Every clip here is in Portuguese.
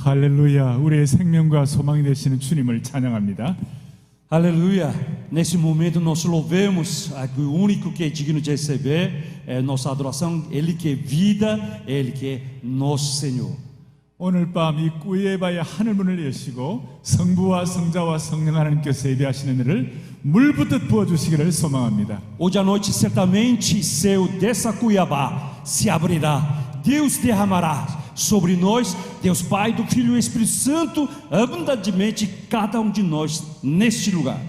할렐루야, 우리의 생명과 소망이 되시는 주님을 찬양합니다. Aleluia. Nesse momento nós louvemos o único que é digno de receber nossa adoração, Ele que é vida, Ele que é nosso Senhor. 오늘 밤 이 꾸예바의 하늘문을 여시고 성부와 성자와 성령 하나님께서 예배하시는 일을 물붓듯 부어주시기를 소망합니다. Hoje à noite certamente céu dessa Cuiabá se abrirá. Deus derramará sobre nós, Deus Pai, do Filho e do Espírito Santo, abundantemente cada de nós neste lugar.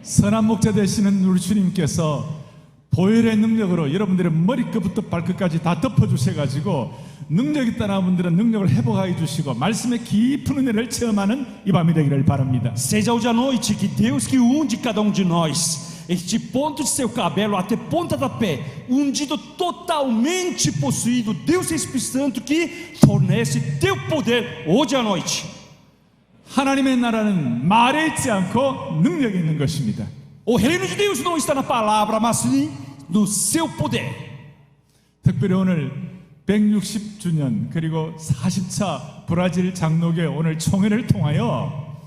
선한 목자 되시는 우리 주님께서 보혈의 능력으로 여러분들의 머리끝부터 발끝까지 다 덮어주셔가지고 능력 있다는 분들은 능력을 회복하여 주시고 말씀의 깊은 은혜를 체험하는 이 밤이 되기를 바랍니다. Seja hoje à noite que Deus que unge cada de nós, este ponto de seu cabelo até ponta da pé, ungido totalmente possuído, Deus Espírito Santo que fornece teu poder hoje à noite. 하나님의 나라는 말에 있지 않고 능력이 있는 것입니다. O reino de Deus não está na palavra, mas sim no seu poder. 특별히 오늘 160주년 그리고 40차 브라질 장로교 오늘 총회를 통하여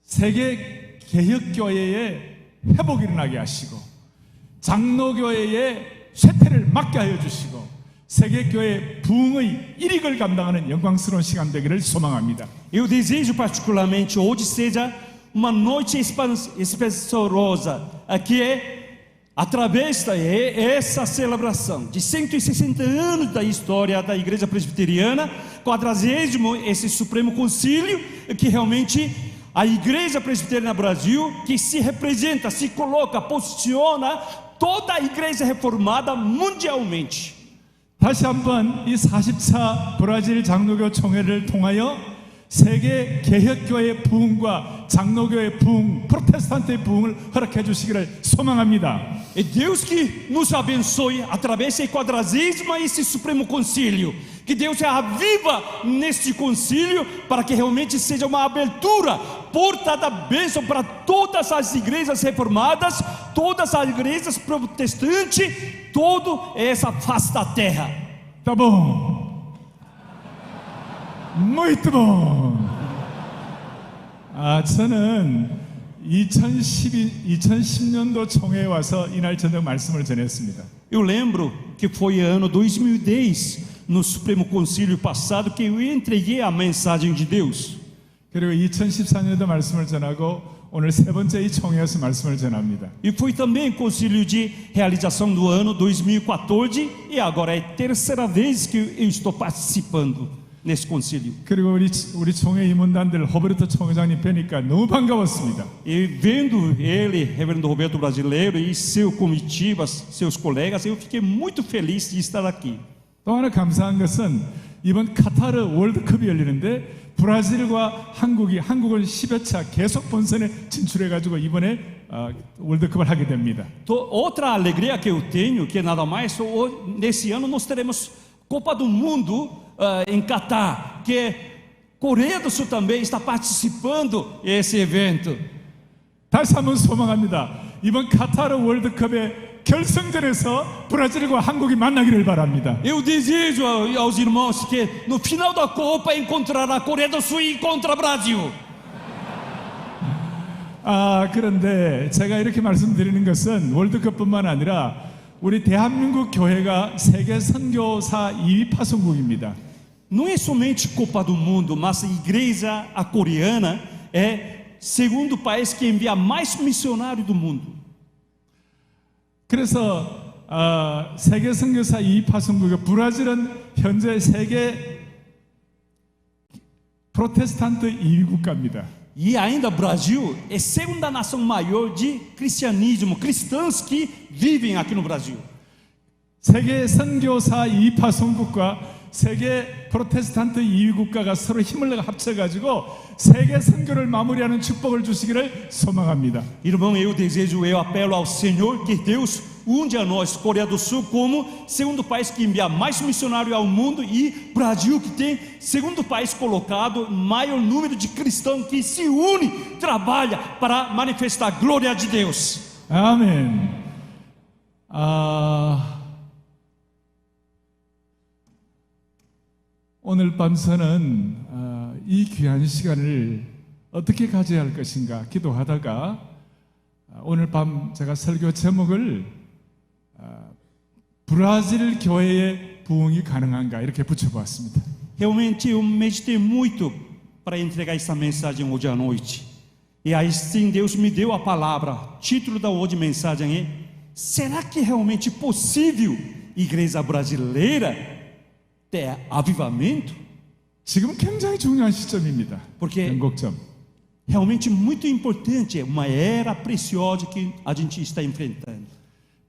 세계 개혁교회의 회복이 일어나게 하시고 장로교회의 쇠퇴를 막게 하여 주시고 세계교회 부흥의 일익을 감당하는 영광스러운 시간 되기를 소망합니다. Eu desejo particularmente hoje seja uma noite esperançosa, que é através dessa celebração de 160 anos da história da Igreja Presbiteriana, 40º esse Supremo Concílio, que realmente a Igreja Presbiteriana no Brasil, que se representa, se coloca, posiciona toda a Igreja Reformada mundialmente. 다시 한번 이 40차 브라질 장로교 총회를 통하여 세계 개혁교회의 부흥과 장로교의 부흥, 프로테스탄트의 부흥을 허락해 주시기를 소망합니다. É Deus que nos abençoe através desse 40º esse Supremo Concílio. Que Deus aviva neste concílio para que realmente seja uma abertura, porta da bênção para todas as igrejas reformadas, todas as igrejas protestantes, toda essa face da terra. Tá bom. Muito bom. 저는 2010년도 총회에 와서 이날 저녁 말씀을 전했습니다. Eu lembro que foi ano 2010 no Supremo Concílio passado que eu entreguei a mensagem de Deus. 그리고 2014년도 말씀을 전하고 오늘 세 번째 이 총회에서 말씀을 전합니다. E foi também concílio de realização do ano 2014 e agora é a terceira vez que eu estou participando nesse concílio. 그리고 우리 총회 임원단들 호베르토 총회장님 뵈니까 너무 반가웠습니다. E vendo ele, Reverendo Roberto Brasileiro e seu comitiva, seus colegas, eu fiquei muito feliz de estar aqui. 또 하나 감사한 것은 이번 카타르 월드컵이 열리는데 브라질과 한국은 10여 차 계속 본선에 진출해가지고 이번에 월드컵을 하게 됩니다. Outra alegria que eu tenho, que nada mais, nesse ano nós teremos Copa do Mundo em Catar, que Coreia do Sul também está participando desse evento. 다시 한번 소망합니다. 이번 카타르 월드컵의 결승전에서 브라질과 한국이 만나기를 바랍니다. Eu desejo aos irmãos que no final da Copa encontrará a Coreia do Sul e contra o Brasil. 그런데 제가 이렇게 말씀드리는 것은 월드컵뿐만 아니라 우리 대한민국 교회가 세계 선교사 2위 파송국입니다. Não é somente Copa do Mundo, mas a igreja coreana é segundo país que envia mais missionários do mundo. 그래서 세계 선교사 2위 파송국의 브라질은 현재 세계 프로테스탄트 2위 국가입니다. E ainda o Brasil é a segunda nação maior de cristianismo, cristãos que vivem aqui no Brasil. 세계 선교사 2위 파송국과 세계 프로테스탄트 2위 국가가 서로 힘을 합쳐가지고 세계 선교를 마무리하는 축복을 주시기를 소망합니다. Irmão, eu apelo ao Senhor que Deus unge a nós, Coreia do Sul, como segundo país que envia mais missionários ao mundo e Brasil que tem segundo país colocado maior número de cristãos que se une, trabalha para manifestar a glória de Deus. 아멘. 오늘 밤 저는 이 귀한 시간을 어떻게 가져야 할 것인가 기도하다가 오늘 밤 제가 설교 제목을 브라질 교회의 부흥이 가능한가 이렇게 붙여보았습니다. Realmente eu meditei muito para entregar essa mensagem hoje à noite. E aí sim Deus me deu a palavra. O título da hoje mensagem é: será que é realmente possível igreja brasileira ter avivamento? 지금 굉장히 중요한 시점입니다. Porque 변곡점. realmente muito importante, é uma era preciosa que a gente está enfrentando.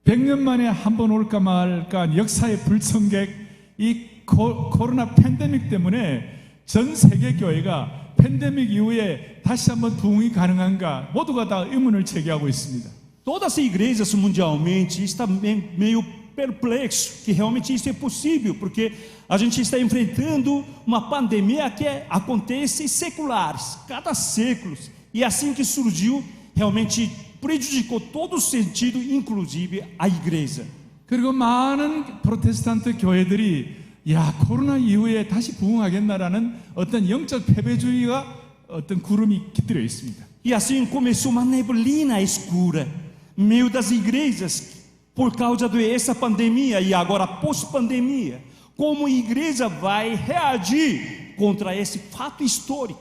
100년 만에 한 번 올까 말까 역사의 불청객 이 코로나 팬데믹 때문에 전 세계 교회가 팬데믹 이후에 다시 한번 부흥이 가능한가 모두가 다 의문을 제기하고 있습니다. Todas as igrejas mundialmente estão meio perplexo que realmente isso é possível, porque a gente está enfrentando uma pandemia que acontece em seculares, cada século, e assim que surgiu, realmente prejudicou todo o sentido, inclusive a igreja. 그리고 많은 프로테스탄트 교회들이 야 코로나 이후에 다시 부흥하겠나라는 어떤 영적 패배주의가 어떤 구름이 깃들여 있습니다. E assim começou uma neblina escura, meio das igrejas, por causa dessa pandemia e agora pós-pandemia. Como a igreja vai reagir contra esse fato histórico?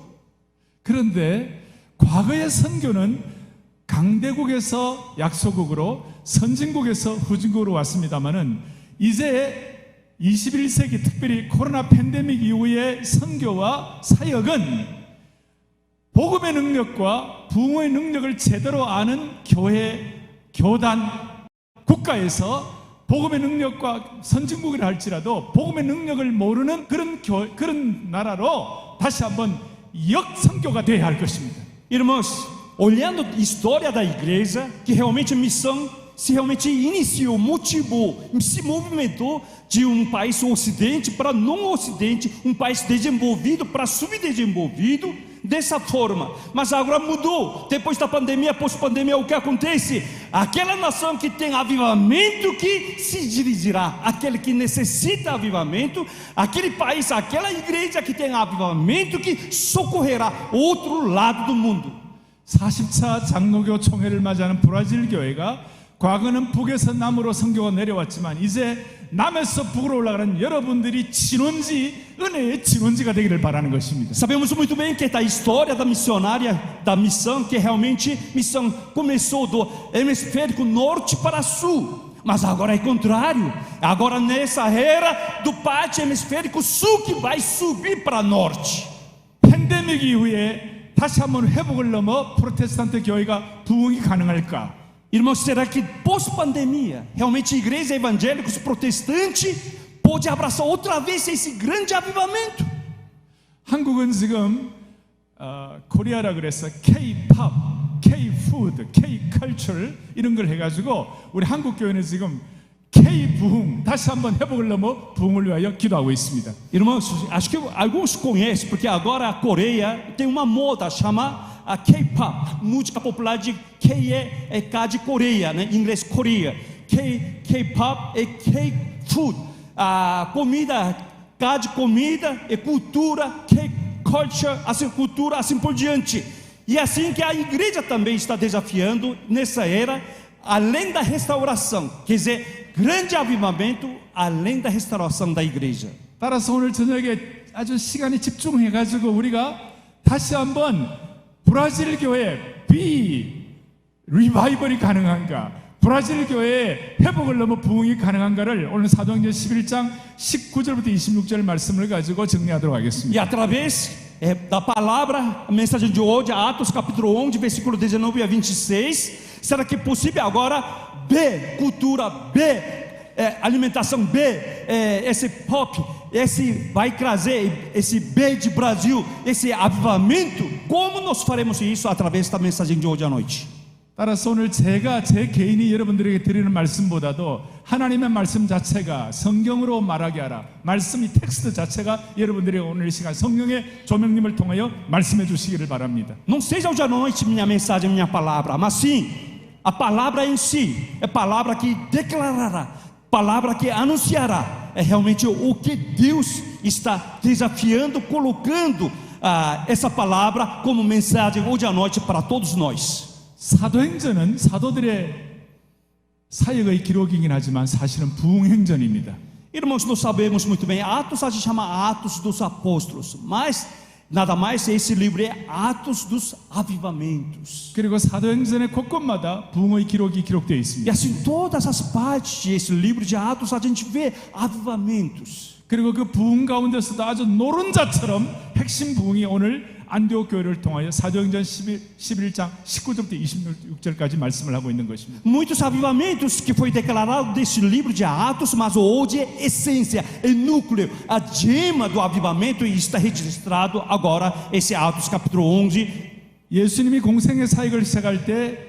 그런데 과거의 선교는 강대국에서 약소국으로 선진국에서 후진국으로 왔습니다마는 이제 21세기 특별히 코로나 팬데믹 이후의 선교와 사역은 복음의 능력과 부흥의 능력을 제대로 아는 교회, 교단, 국가에서 복음의 능력과 선진국이라 할지라도 복음의 능력을 모르는 그런 나라로 다시 한번 역선교가 되어야 할 것입니다. Irmãos, olhando a história da igreja, que realmente a missão se realmente iniciou, motivou, se movimentou de país ocidente para não ocidente, país desenvolvido para subdesenvolvido, dessa forma. Mas agora mudou, depois da pandemia, pós-pandemia, o que acontece? Aquela nação que tem avivamento que se dirigirá, aquele que necessita avivamento, aquele país, aquela igreja que tem avivamento que socorrerá outro lado do mundo. 40차 장로교 총회를 맞이하는 브라질 교회가 과거는 북에서 남으로 선교가 내려왔지만 이제 남에서 북으로 올라가는 여러분들이 진원지, 은혜의 진원지가 되기를 바라는 것입니다. Sabemos muito bem que a história da missionária, da missão, que realmente a missão começou do hemisfério norte para sul, mas agora é contrário. Agora nessa era do parte hemisférico sul que vai subir para norte. 팬데믹 이후에 다시 한번 회복을 넘어 프로테스탄트 교회가 부흥이 가능할까? Irmãos, será que pós-pandemia, realmente a igreja evangélica protestante pode abraçar outra vez esse grande avivamento? 한국은 지금 코리아라 그래서 K-팝, K-푸드, K-컬처 이런 걸 해가지고 우리 한국 교회는 지금 K-부흥 다시 한번 회복을 넘어 부흥을 위하여 기도하고 있습니다. Irmãos, acho que alguns conhecem, porque agora a Coreia tem uma moda chamada a K-pop, música popular de K de Coreia, né? Em inglês Coreia. K-pop e K-food, a comida, K de comida e cultura, K-culture, assim cultura, assim por diante. E assim que a igreja também está desafiando nessa era, além da restauração, quer dizer, grande avivamento, além da restauração da igreja. 따라서 오늘 저녁에 아주 시간이 집중해가지고 우리가 다시 한번 브라질 교회 리바이벌이 가능한가? 브라질 교회의 회복을 넘어 부흥이 가능한가를 오늘 사도행전 11장 19절부터 26절 말씀을 가지고 정리하도록 하겠습니다. E através da palavra, a mensagem de hoje, Atos capítulo 11, versículo 19 a 26, será que é possível agora cultura alimentação esse pop, esse vai trazer esse de Brasil, esse avivamento? Como nós faremos isso através da mensagem de hoje à noite? 따라서 오늘 제가 제 개인이 여러분들에게 드리는 말씀보다도 하나님의 말씀 자체가 성경으로 말하게 하라. 말씀이 텍스트 자체가 여러분들에게 오늘 이 시간 성령의 조명님을 통하여 말씀해 주시기를 바랍니다. Não seja hoje à noite minha mensagem, minha palavra, mas sim a palavra em si, é palavra que declarará, palavra que anunciará, é realmente o que Deus está desafiando, colocando essa palavra como mensagem hoje à noite para todos nós. 사도행전은 사도들의 사역의 기록이긴 하지만 사실은 부흥행전입니다. Irmãos, nós sabemos muito bem, Atos a gente chama Atos dos Apóstolos, mas nada mais esse livro é Atos dos Avivamentos. 그리고 사도행전의 곳곳마다 부흥의 기록이 기록되어 E 있습니다. assim, todas as partes desse livro de Atos a gente vê avivamentos. 그리고 그 부흥 가운데서도 아주 노른자처럼 핵심 부흥이 오늘 안디옥 교회를 통하여 사도행전 11장 19절부터 26절까지 말씀을 하고 있는 것입니다. Muitos avivamentos que foi declarado desse livro de Atos, mas hoje é essência, é núcleo, a gema do avivamento, e está registrado agora esse Atos capítulo 11. 예수님이 공생의 사역을 시작할 때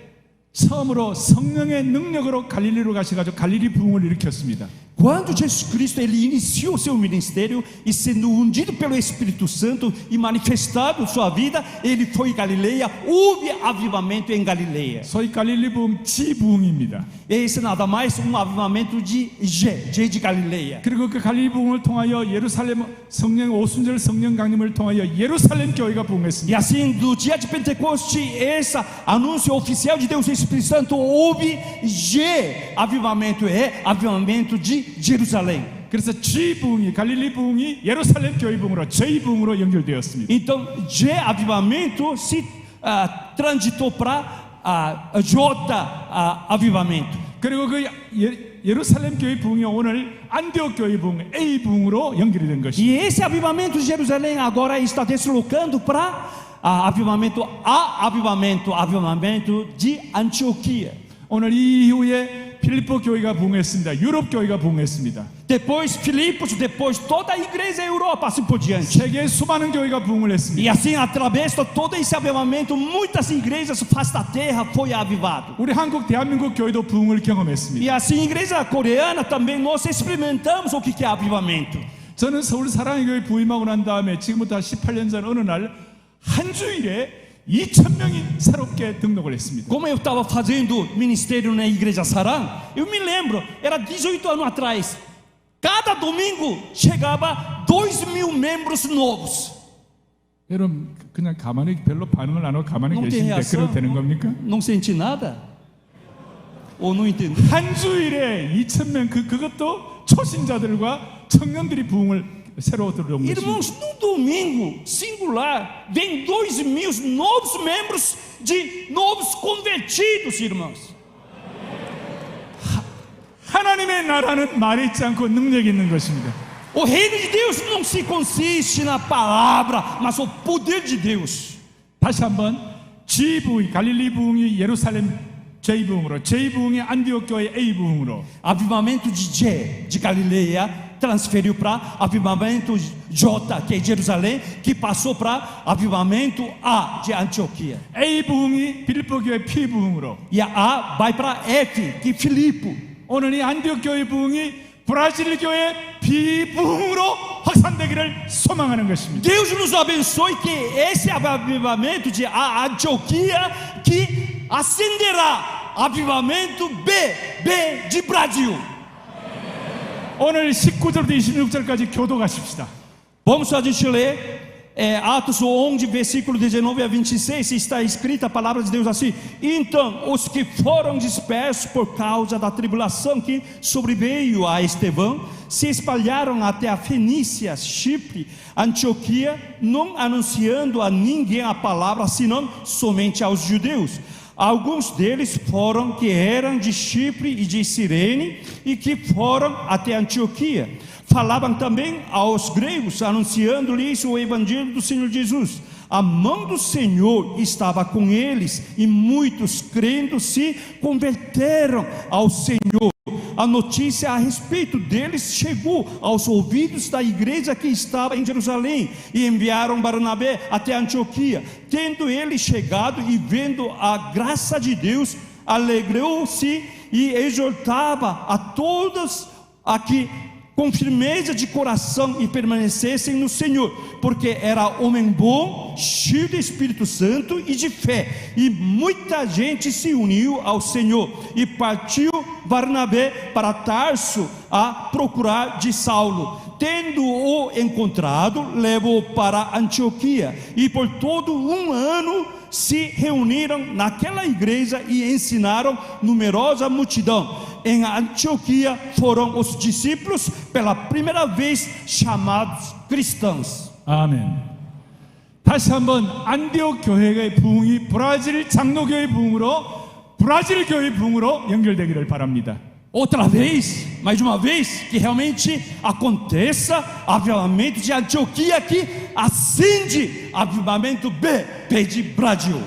처음으로 성령의 능력으로 갈릴리로 가셔가지고 갈릴리 부흥을 일으켰습니다. Quando Jesus Cristo ele iniciou seu ministério e sendo ungido pelo Espírito Santo e manifestado sua vida, ele foi em Galileia, houve avivamento em Galileia. 소위 갈릴리 부흥 지부흥입니다. Esse nada mais avivamento de de Galileia. 그리고 그 갈릴리 부흥을 통하여 예루살렘 성령 오순절 성령 강림을 통하여 예루살렘 교회가 E 부흥했습니다. assim, do dia de Pentecoste, esse anúncio oficial de Deus Espírito Santo, houve avivamento, é avivamento de Jerusalém. 그래서 지부흥이 갈릴리 부흥이 예루살렘 교회 부흥으로 제2부흥으로 연결되었습니다. Então, avivamento se transitou para avivamento. 그리고 그 예루살렘 교회 부흥이 오늘 안디옥 교회 부흥 A 부흥으로 연결이 된 것입니다. E esse avivamento de Jerusalém agora está deslocando para avivamento de Antioquia. 오늘 이 이후에 필리포 교회가 부흥했습니다. 유럽 교회가 부흥했습니다. Depois Filipos, depois toda a igreja Europa, assim por diante. 세계의 수많은 교회가 부흥을 했습니다. E assim, através de todo esse avivamento, muitas igrejas face da terra foi avivado. 우리 한국 대한민국 교회도 부흥을 경험했습니다. E assim, a igreja coreana também nós experimentamos o que é avivamento. 저는 서울 사랑의 교회 부임하고 난 다음에 지금부터 한 18년 전 어느 날 한 주일에 2,000명이 새롭게 등록을 했습니다. Como eu estava fazendo ministério na igreja Sarã, eu me lembro, era 18 anos atrás, cada domingo chegava 2.000 membros novos. 여러분 그냥 가만히 별로 반응을 안 하고 가만히 Não tem 계시는데 reação? 그래도 되는 겁니까? Não senti nada? Ou não entendi? 한 주일에 2,000명 그것도 초신자들과 청년들이 부흥을 새로 들어온 것입니다. Irmãos, no domingo singular, vem 2.000 novos membros de novos convertidos, irmãos. 하나님의 나라는 말에 있지 않고 능력이 있는 것입니다. O reino de Deus não se consiste na palavra, mas o poder de Deus. 다시 한번 G부흥, 갈릴리 부흥이 예루살렘 J부흥으로, J부흥이 안디옥 교회 A부흥으로, Avivamento de Galileia transferiu para avivamento J, que é Jerusalém, que passou para avivamento A, de Antioquia. A부흥이 빌립보 교회 P부흥으로, E a A vai para F, que é Filipe. 오늘 이 안디옥 교회 부흥이 브라질 교회 B부흥으로 확산되기를 소망하는 것입니다. Deus nos abençoe que esse avivamento de Antioquia que ascenderá avivamento B de Brasil. 오늘 19절부터 26절까지 교도가십시다. Vamos a gente ler Atos 11, versículo 19 a 26, está escrita a palavra de Deus assim: então os que foram dispersos por causa da tribulação que sobreveio a Estevão se espalharam até a Fenícia, Chipre, Antioquia, não anunciando a ninguém a palavra, senão somente aos judeus. Alguns deles foram que eram de Chipre e de Cirene e que foram até Antioquia. Falavam também aos gregos, anunciando-lhes o evangelho do Senhor Jesus. A mão do Senhor estava com eles e muitos crendo se converteram ao Senhor. A notícia a respeito deles chegou aos ouvidos da igreja que estava em Jerusalém e enviaram Barnabé até Antioquia. Tendo ele chegado e vendo a graça de Deus, alegrou-se e exortava a todos a que com firmeza de coração e permanecessem no Senhor, porque era homem bom, cheio de Espírito Santo e de fé, e muita gente se uniu ao Senhor, e partiu Barnabé para Tarso a procurar de Saulo. tendo-o encontrado, levou-o para Antioquia, e por todo um ano se reuniram naquela igreja e ensinaram numerosa multidão. Em Antioquia foram os discípulos pela primeira vez chamados cristãos. 아멘. 다시 한번 안디옥 교회의 부흥이 브라질 장로교의 부흥으로, 브라질 교회의 부흥으로 연결되기를 바랍니다. Outra vez, mais uma vez, que realmente aconteça avivamento de Antioquia, que acende avivamento B de Brasil.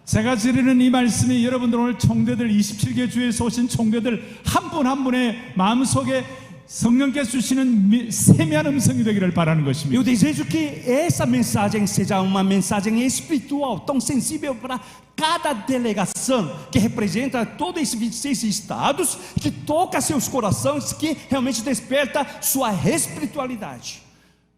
제가 드리는 이 말씀이 여러분들 오늘 총대들 27개 주에서 오신 총대들 한 분 한 분의 마음속에 성령께서 주시는 세미한 음성이 되기를 바라는 것입니다. Eu desejo que essa mensagem seja uma mensagem espiritual, tão sensível para cada delegação, que representa todos esses 26 estados, que toca seus corações, que realmente desperta sua espiritualidade.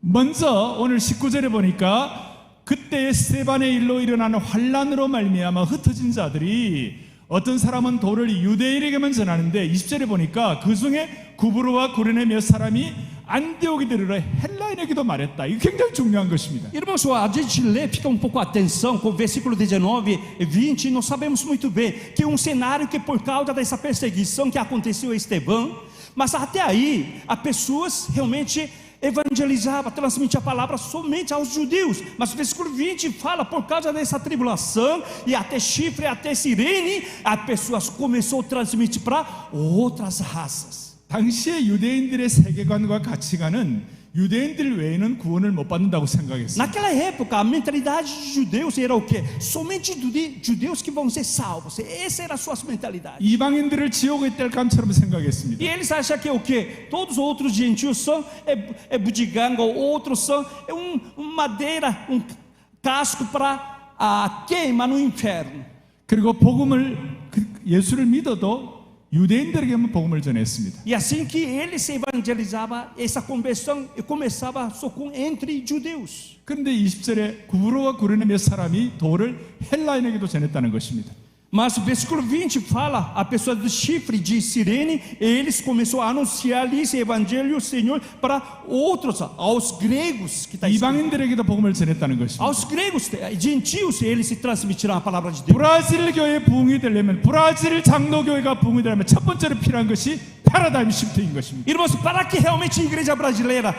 먼저 오늘 19절에 보니까 그때 스데반의 일로 일어나는 환란으로 말미암아 흩어진 자들이 어떤 사람은 도를 유대인에게만 전하는데 20절에 보니까 그 중에 구브로와 구레네 몇 사람이 안디옥에 이르러 헬라인에게도 말했다. 이거 굉장히 중요한 것입니다. Irmãos, a gente lê, fica um pouco atenção com o versículo 19 e 20. Nós sabemos muito bem que um cenário que por causa dessa perseguição que aconteceu a Estevão, mas até aí as pessoas realmente evangelizava, transmitia a palavra somente aos judeus. Mas o versículo 20 fala, por causa dessa tribulação, e até Chifre, até Cirene, as pessoas começaram a transmitir para outras raças. 당시의 유대인들의 세계관과 가치관은 유대인들 외에는 구원을 못 받는다고 생각했어요. Naquela época, a mentalidade de judeus era o quê? Somente judeus que vão ser salvos. Essa era a sua mentalidade. 이방인들을 지옥에 뗄 감처럼 생각했습니다. E eles acham que o quê? Todos os outros gentios são budiganga, outros são madeira, casco para a queima no inferno. 그리고 복음을 예수를 믿어도 유대인들에게만 복음을 전했습니다. E assim que ele se evangelizava, essa conversão começava só entre judeus. 그런데 20절에 구브로와 구레네 몇 사람이 도를 헬라인에게도 전했다는 것입니다. Mas o versículo 20 fala, a pessoa do Chifre de Cirene, eles começaram a anunciar esse evangelho do Senhor para outros, aos gregos, que está escrito. 이방인들에게도 복음을 전했다는 것입니다. Aos gregos, gentios, eles se transmitiram a palavra de Deus. 브라질 교회의 부흥이 되려면, 브라질 장로교회가 부흥이 되려면 첫 번째로 필요한 것이 패러다임 시프트인 것입니다. Irmãos, para que realmente a igreja brasileira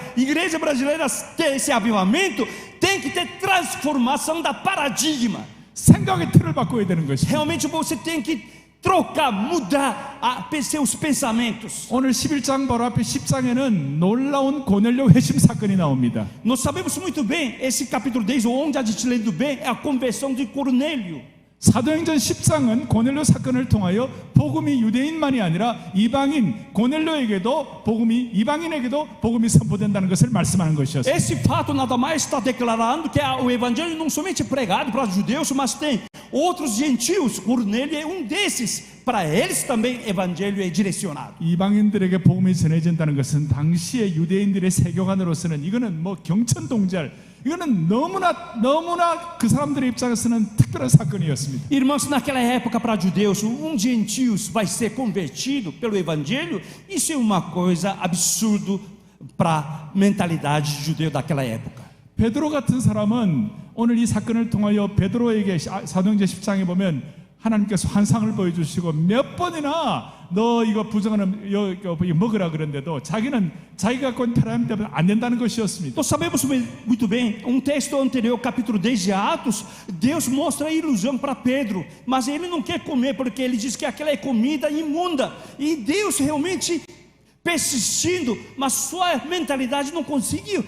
tenha esse avivamento, tem que ter transformação da paradigma. 생각의 틀을 바꿔야 되는 것입니다. Realmente você tem que trocar, mudar seus pensamentos. 오늘 11장 바로 앞에 10장에는 놀라운 고넬료 회심 사건이 나옵니다. Nós sabemos muito bem, esse capítulo 10, onde a gente lendo bem, é a conversão de Cornélio. 사도행전 10장은 고넬료 사건을 통하여 복음이 유대인만이 아니라 이방인 고넬료에게도 복음이 이방인에게도 복음이 선포된다는 것을 말씀하는 것이었습니다. Esse fato nada mais está declarando que o evangelho não somente é pregado para os judeus, mas tem outros gentios. Cornélio é um desses. Para eles também o evangelho é direcionado. 이방인들에게 복음이 전해진다는 것은 당시의 유대인들의 세교관으로서는 이거는 뭐 경천동절, 이거는 너무나 그 사람들의 입장에서는 특별한 사건이었습니다. Irmãos, naquela época para judeus, gentios vai ser convertido pelo evangelho. Isso é uma coisa absurda para a mentalidade de judeu daquela época. 베드로 같은 사람은 오늘 이 사건을 통하여 베드로에게 사도행전 10장에 보면 하나님께서 환상을 보여주시고 몇 번이나 너 이거 부정하는 이거 먹으라 그랬는데도 자기는 자기가 갖고 있는 패러다임 때문에 안 된다는 것이었습니다. Nós sabemos muito bem, texto anterior, capítulo 10 de Atos, Deus mostra a ilusão para Pedro, mas ele não quer comer porque ele diz que aquela é comida imunda. E Deus realmente persistindo, mas sua mentalidade não conseguiu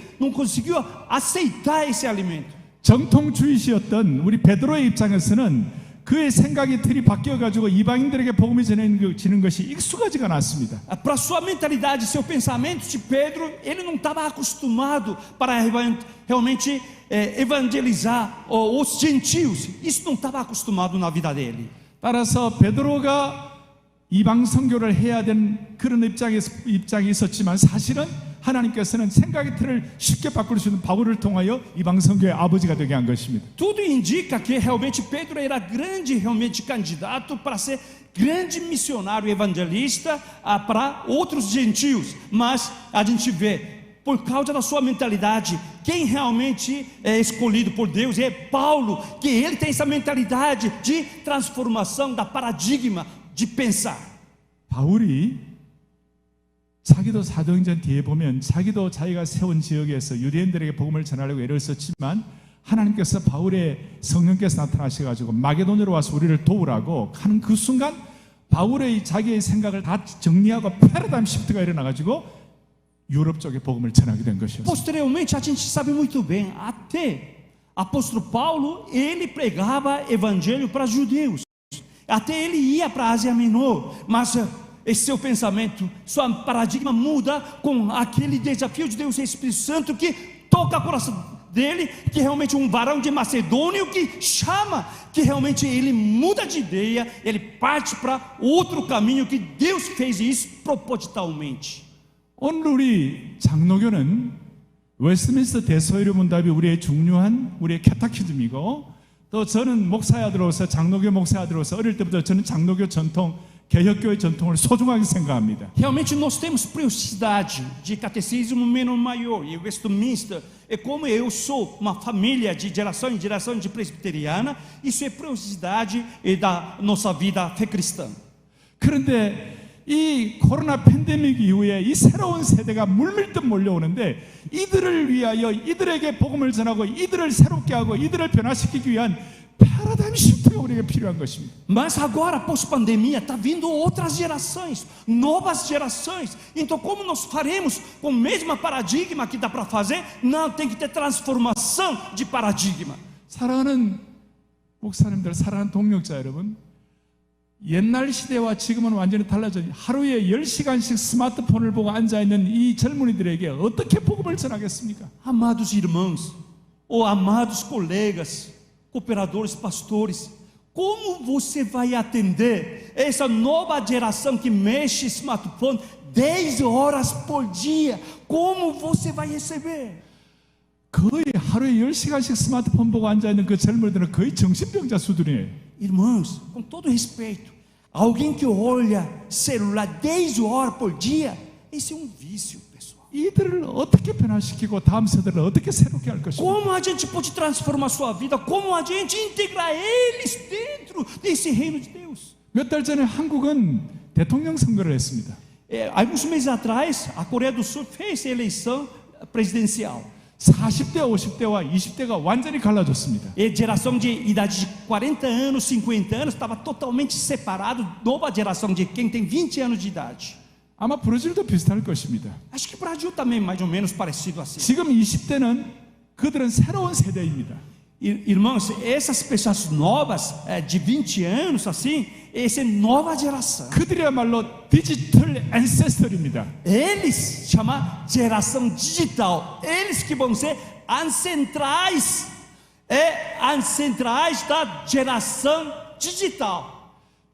aceitar esse alimento. 정통주의시였던 우리 베드로의 입장에서는 그의 생각이 틀이 바뀌어가지고 이방인들에게 복음이 전해지는 것이 익숙하지가 않았습니다. Para sua mentalidade, seu pensamento de Pedro, ele não estava acostumado para realmente evangelizar os gentios. Isso não estava acostumado na vida dele. 따라서 베드로가 이방 선교를 해야 된 그런 입장이 있었지만 사실은 하나님께서는 생각의 틀을 쉽게 바꿀 수 있는 바울을 통하여 이방 선교의 아버지가 되게 한 것입니다. Tudo indica que realmente Pedro era grande, realmente candidato para ser grande missionário evangelista para outros gentios. Mas a gente vê por causa da sua mentalidade. Quem realmente é escolhido por Deus é Paulo, que ele tem essa mentalidade de transformação da paradigma de pensar. 바울이 자기도 사도행전 뒤에 보면 자기도 자기가 세운 지역에서 유대인들에게 복음을 전하려고 애를 썼지만 하나님께서 바울의 성령께서 나타나셔가지고 마게도냐로 와서 우리를 도우라고 하는 그 순간 바울의 자기의 생각을 다 정리하고 패러다임 시프트가 일어나가지고 유럽 쪽에 복음을 전하게 된 것이었습니다. Posteriormente, a gente sabe muito bem, até apóstolo Paulo, ele pregava evangelho para judeus, até ele ia para a Ásia Menor, mas esse seu pensamento, seu paradigma muda com aquele desafio de Deus Espírito Santo que toca o coração dele, que realmente um varão de Macedônia que chama, que realmente ele muda de ideia, ele parte para outro caminho, que Deus fez isso propositalmente. 오늘 우리 장로교는 웨스트민스터 대서의료 문답이 우리의 중요한 우리의 캐타키즘이고, 또 저는 목사의 아들로서 장로교 목사의 아들로서 어릴 때부터 저는 장로교 전통, 개혁교의 전통을 소중하게 생각합니다. Realmente nós temos prioridade de catecismo menor maior e Westminster. É como eu sou uma família de geração em geração de presbiteriana, isso é prioridade da nossa vida fé cristã. 그런데 이 코로나 팬데믹 이후에 이 새로운 세대가 물밀듯 몰려오는데 이들을 위하여 이들에게 복음을 전하고 이들을 새롭게 하고 이들을 변화시키기 위한 패러다임 시프트가 우리에게 필요한 것입니다. Mas agora, pós-pandemia, está vindo outras gerações, novas gerações. Então, como nós faremos com o mesmo paradigma que dá para fazer? Não, tem que ter transformação de paradigma. 사랑하는 목사님들, 사랑하는 동역자 여러분, 옛날 시대와 지금은 완전히 달라져 하루에 10시간씩 스마트폰을 보고 앉아있는 이 젊은이들에게 어떻게 복음을 전하겠습니까? Amados irmãos, ou amados colegas, cooperadores, pastores, como você vai atender essa nova geração que mexe smartphone 10 horas por dia? Como você vai receber? 거의 하루에 10시간씩 스마트폰 보고 앉아있는 그 젊은이들은 거의 정신병자 수준이에요. Irmãos, com todo respeito, alguém que olha celular 10 horas por dia, esse é um vício, pessoal. 이들을 어떻게 변화시키고 다음 세대를 어떻게 새롭게 할 것입니까? Como a gente pode transformar sua vida? Como a gente integrar eles dentro desse reino de Deus? 몇 달 전에 한국은 대통령 선거를 했습니다. Alguns meses atrás, a Coreia do Sul fez eleição presidencial. 40대, 50대와 20대가 완전히 갈라졌습니다. E geração de idade de 40 anos, 50 anos, estava totalmente separado. Nova geração de quem tem 20 anos de idade. 아마 브라질도 비슷할 것입니다. Acho que o Brasil também mais ou menos parecido assim. 지금 20대는 그들은 새로운 세대입니다. Irmãos, essas pessoas novas, de 20 anos assim, essa é nova geração. 그들이야말로 디지털 앤세스터입니다. Eles chamam geração digital. Eles que vão ser ancestrais, ancestrais da geração digital.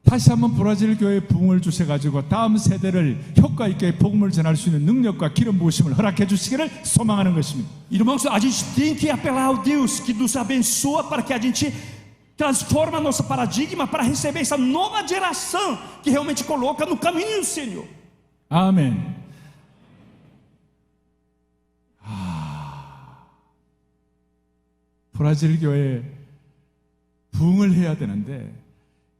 다시 한번 브라질 교회에 부흥을 주셔가지고 다음 세대를 효과 있게 복음을 전할 수 있는 능력과 기름 부으심을 허락해 주시기를 소망하는 것입니다. Irmãos, a gente tem que apelar ao Deus que nos abençoa para que a gente transforme nosso paradigma para receber essa nova geração que realmente coloca no caminho do Senhor. 아멘. 브라질 교회에 부흥을 해야 되는데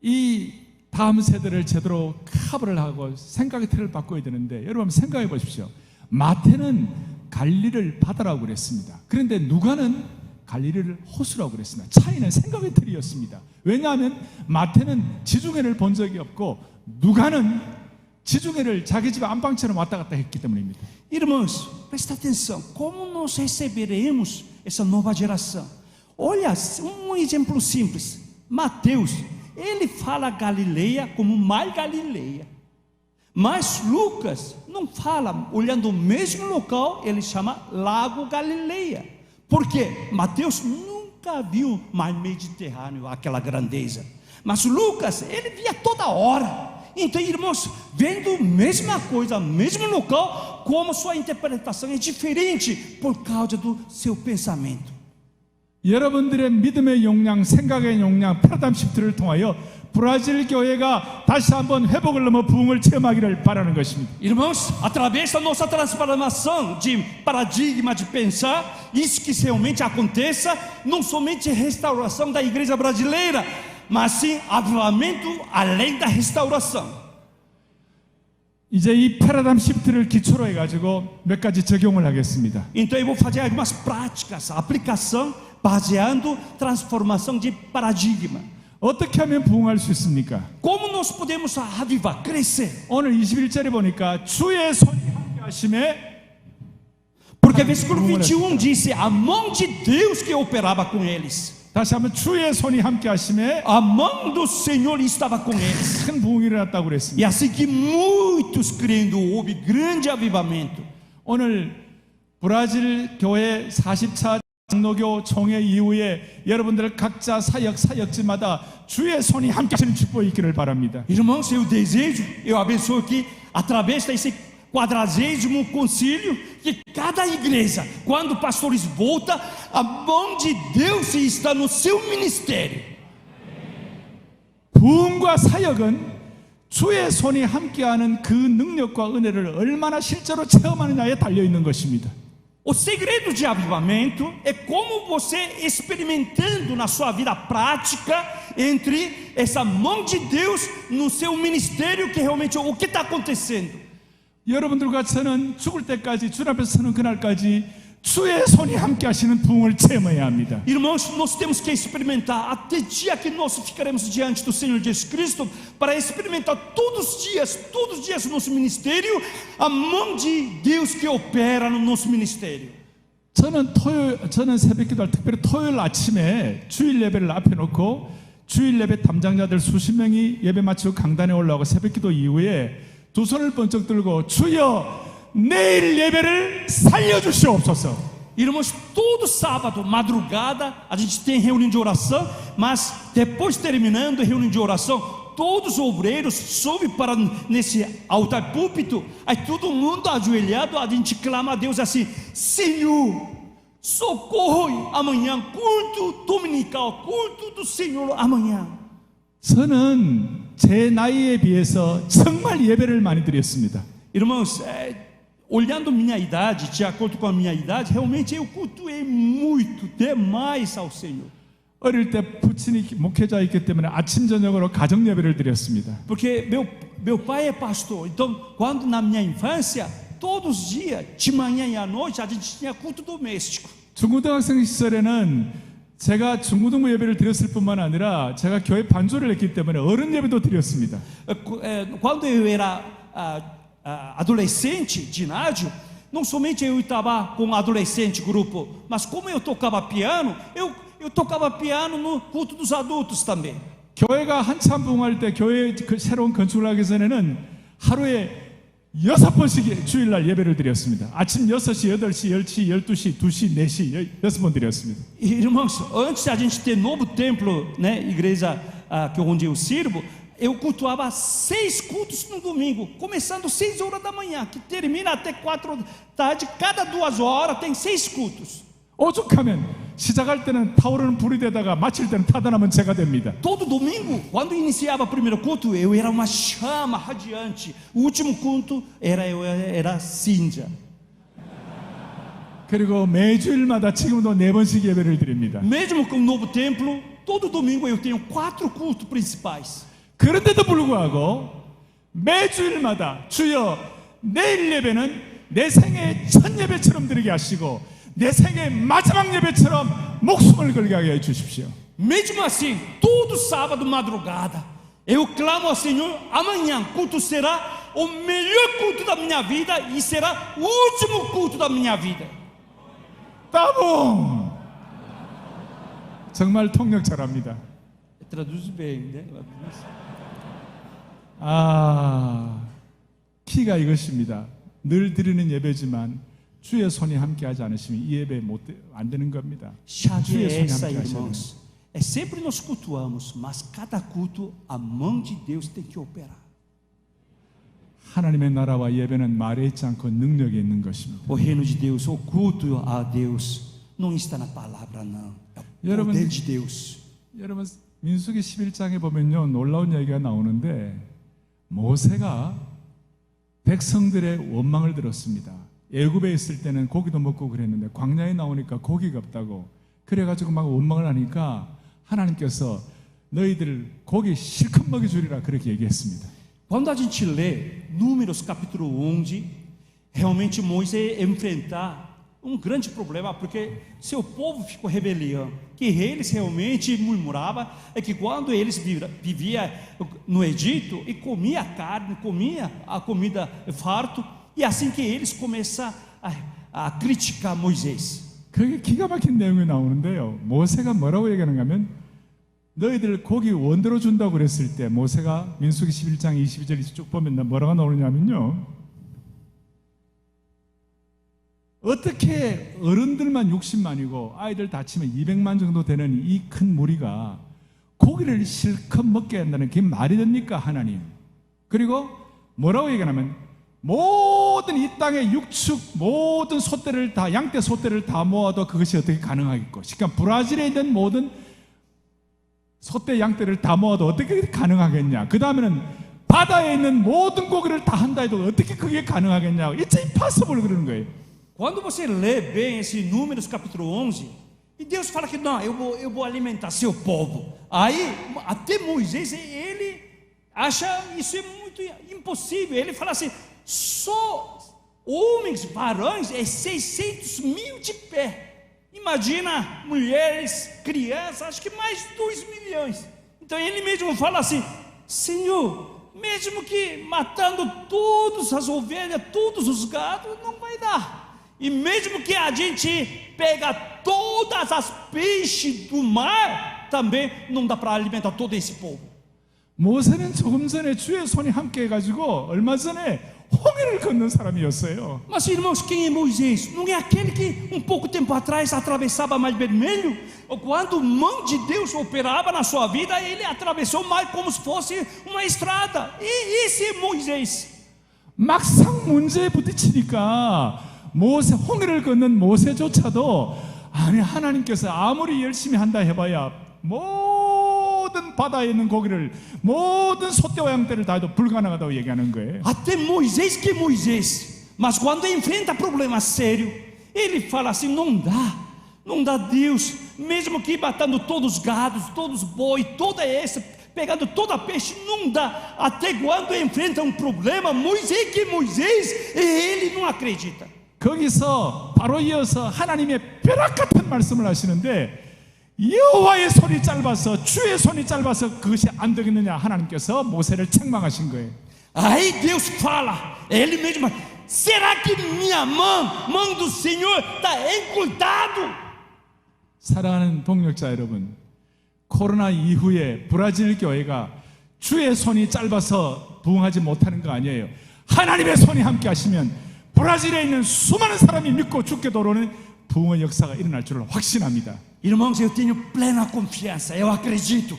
이 다음 세대를 제대로 커버를 하고 생각의 틀을 바꿔야 되는데 여러분 생각해 보십시오. 마태는 갈릴리를 바다라고 그랬습니다. 그런데 누가는 갈릴리를 호수라고 그랬습니다. 차이는 생각의 틀이었습니다. 왜냐하면 마태는 지중해를 본 적이 없고 누가는 지중해를 자기 집 안방처럼 왔다 갔다 했기 때문입니다. Irmãos, presta atenção. Como nós receberemos essa nova geração? Olha, um exemplo simples. Mateus, ele fala Galileia como Mar Galileia. Mas Lucas não fala, olhando o mesmo local, ele chama Lago Galileia. Por quê? Mateus nunca viu o Mar Mediterrâneo, aquela grandeza. Mas Lucas, ele via toda hora. Então, irmãos, vendo a mesma coisa, mesmo local, como sua interpretação é diferente por causa do seu pensamento. 여러분들의 믿음의 용량, 생각의 용량, 패러다임 시프트를 통하여 브라질 교회가 다시 한번 회복을 넘어 부흥을 체험하기를 바라는 것입니다. Irmãos, através da nossa transformação de paradigma de pensar, isso que realmente aconteça, não somente restauração da igreja brasileira, mas sim avivamento além da restauração. 이제 이 패러다임 시프트를 기초로 해가지고 몇 가지 적용을 하겠습니다. Então eu vou fazer algumas práticas, aplicação baseando transformação de paradigma. 어떻게 하면 부흥할 수 있습니까? Como nós podemos avivar, crescer? 오늘 21절에 보니까 주의 손이 함께 하심에, Porque versículo 21 disse: a mão de Deus que operava com eles. 다시 한번 주의 손이 함께 하심에 A mão do Senhor estava com eles. 큰 부흥이 일어났다고 E 그랬습니다. assim que muitos crendo, houve grande avivamento. 오늘 브라질 교회 40차 장로교 총회 이후에 여러분들 각자 사역지마다 주의 손이 함께 하시는 축복이 있기를 바랍니다. Irmãos, eu desejo, eu abençoo que através desse 40º concílio, que cada igreja, quando pastores voltam, a mão de Deus está no seu ministério. 부흥과 사역은 주의 손이 함께하는 그 능력과 은혜를 얼마나 실제로 체험하느냐에 달려 있는 것입니다. O segredo de avivamento é como você experimentando na sua vida prática entre essa mão de Deus no seu ministério, que realmente o que está acontecendo. 여러분들과 저는 죽을 때까지 주 앞에 서는 그날까지 주의 손이 함께 하시는 부흥을 체험해야 합니다. Irmãos, nós temos que experimentar até dia que nós ficaremos diante do Senhor Jesus Cristo, para experimentar todos os dias no nosso ministério, a mão de Deus que opera no nosso ministério. 저는 새벽기도 특별히 토요일 아침에 주일 예배를 앞에 놓고 주일 예배 담당자들 수십 명이 예배 마치고 강단에 올라오고 새벽기도 이후에 두 손을 번쩍 들고 주여 내일 예배를 살려주시옵소서. Irmãos, todo sábado, madrugada, a gente tem reunião de oração, mas depois terminando a reunião de oração, todos os obreiros sobem para nesse altar púlpito, aí todo mundo ajoelhado, a gente clama a Deus assim: Senhor, socorre amanhã, culto dominical, culto do Senhor amanhã. 저는 제 나이에 비해서 정말 예배를 많이 드렸습니다. Irmãos, olhando minha idade, de acordo com a minha idade, realmente eu cultuei muito, demais ao Senhor. 어릴 때 부친이 목회자였기 때문에 아침 저녁으로 가정 예배를 드렸습니다. Porque meu pai é pastor, então quando na minha infância, todos os dias, de manhã e à noite, a gente tinha culto doméstico. 중고등학생 시절에는 제가 중고등부 예배를 드렸을 뿐만 아니라 제가 교회 반주를 했기 때문에 어른 예배도 드렸습니다. Quando eu era adolescente, ginásio, não somente eu estava com adolescente grupo, mas como eu tocava piano, eu tocava piano no culto dos adultos também. 교회가 한참 부흥할 때 교회 새로운 건축을 하기 전에는 하루에 6번씩 주일날 예배를 드렸습니다. 아침 6시, 8시, 10시, 12시, 2시, 4시, 6번 드렸습니다. Irmãos, antes de a gente ter novo templo, né, igreja onde eu sirvo, eu cultuava 6 cultos no domingo, começando 6 horas da manhã, que termina até 4 da tarde, cada 2 horas tem 6 cultos. 오죽하면 시작할 때는 타오르는 불이 되다가 마칠 때는 타다나면 제가 됩니다. Todo domingo, quando iniciava o primeiro culto, eu era uma chama radiante. O último culto eu era cinza. 그리고 매주일마다 지금도 4번씩 예배를 드립니다. Mesmo com o novo templo, todo domingo eu tenho 4 cultos principais. 그런데도 불구하고 매주일마다 주여 내일 예배는 내 생애 첫 예배처럼 드리게 하시고 내 생애 마지막 예배처럼 목숨을 걸게 하게 해주십시오. Mesmo assim, todo sábado madrugada, eu clamo ao Senhor: amanhã culto será o melhor culto da minha vida e será o último culto da minha vida. 따봉! 정말 통역 잘합니다. Traduz bem, né? 키가 이것입니다. 늘 드리는 예배지만 주의 손이 함께하지 않으시면 이 예배 안 되는 겁니다. Chave 주의 é 손이 essa, 함께하셔야 돼요. irmãos. É sempre nós cultuamos, mas cada culto a mão de Deus tem que operar. 하나님의 나라와 예배는 말에 있지 않고 능력에 있는 것입니다. O reino de Deus, o culto a Deus, não está na palavra, não. É o 여러분, poder de Deus. 여러분 민수기 11장에 보면요, 놀라운 얘기가 나오는데 모세가 백성들의 원망을 들었습니다. 애굽에 있을 때는 고기도 먹고 그랬는데 광야에 나오니까 고기가 없다고, 그래가지고 막 원망을 하니까 하나님께서 너희들 고기 실컷 먹여주리라 그렇게 얘기했습니다. Quando a gente lê Números capítulo 11, realmente Moisés enfrentar grande problema, porque seu povo ficou rebelião, que eles realmente murmuravam, é que quando eles viviam no Egito e comia carne, comia a comida farto, e assim que eles começaram a criticar Moisés. 그게 기가 막힌 내용이 나오는데요, 모세가 뭐라고 얘기하는가 하면 너희들 고기 원대로 준다고 그랬을 때 모세가 민수기 11장 22절 쭉 보면 뭐라고 나오냐면요, 어떻게 어른들만 60만이고 아이들 다 치면 200만 정도 되는 이 큰 무리가 고기를 실컷 먹게 한다는 게 말이 됩니까 하나님? 그리고 뭐라고 얘기하냐면 모든 이 땅의 육축 모든 소떼를 다, 양떼 소떼를 다 모아도 그것이 어떻게 가능하겠고, 그러니까 브라질에 있는 모든 소떼 양떼를 다 모아도 어떻게 가능하겠냐, 그 다음에는 바다에 있는 모든 고기를 다 한다 해도 어떻게 그게 가능하겠냐, It's impossible 그러는 거예요. Quando você lê bem esse Números capítulo 11, e Deus fala que não, eu vou alimentar seu povo. Aí até Moisés, ele acha isso é muito impossível. Ele fala assim, só homens, varões, é 600 mil de pé. Imagina mulheres, crianças, acho que mais 2 milhões. Então ele mesmo fala assim, Senhor, mesmo que matando todas as ovelhas, todos os gados, não vai dar. E mesmo que a gente pega todas as peixes do mar, também não dá para alimentar todo esse povo. 모세는 조금 전에 주의 손이 함께 해가지고 얼마 전에 홍해를 건넌 사람이었어요. Mas irmãos, quem é Moisés? Não é aquele que pouco tempo atrás atravessava o Mar Vermelho? Ou quando a mão de Deus operava na sua vida, ele atravessou o mar como se fosse uma estrada. E esse é Moisés. 막상 문제에 부딪히니까 모세, 홍해를 건넌 모세조차도 아니 하나님께서 아무리 열심히 한다 해봐야 모든 바다에 있는 고기를 모든 소떼와 양떼를 다 해도 불가능하다고 얘기하는 거예요. Até Moisés que é Moisés, mas quando enfrenta problema sério, ele fala assim, não dá Deus, mesmo que matando todos os gados, todos os boi, toda essa, pegando toda a peixe, não dá. Até quando enfrenta problema, Moisés que é Moisés, ele não acredita. 거기서 바로 이어서 하나님의 벼락 같은 말씀을 하시는데 여호와의 손이 짧아서, 주의 손이 짧아서 그것이 안 되겠느냐, 하나님께서 모세를 책망하신 거예요. Aí Deus fala, ele mesmo, será que minha mão do Senhor está encurtado? 사랑하는 동역자 여러분, 코로나 이후에 브라질 교회가 주의 손이 짧아서 부흥하지 못하는 거 아니에요. 하나님의 손이 함께 하시면 브라질에 있는 수많은 사람이 믿고 죽게 도로는 부흥의 역사가 일어날 줄을 확신합니다. Irmãos, eu tenho plena confiança, eu acredito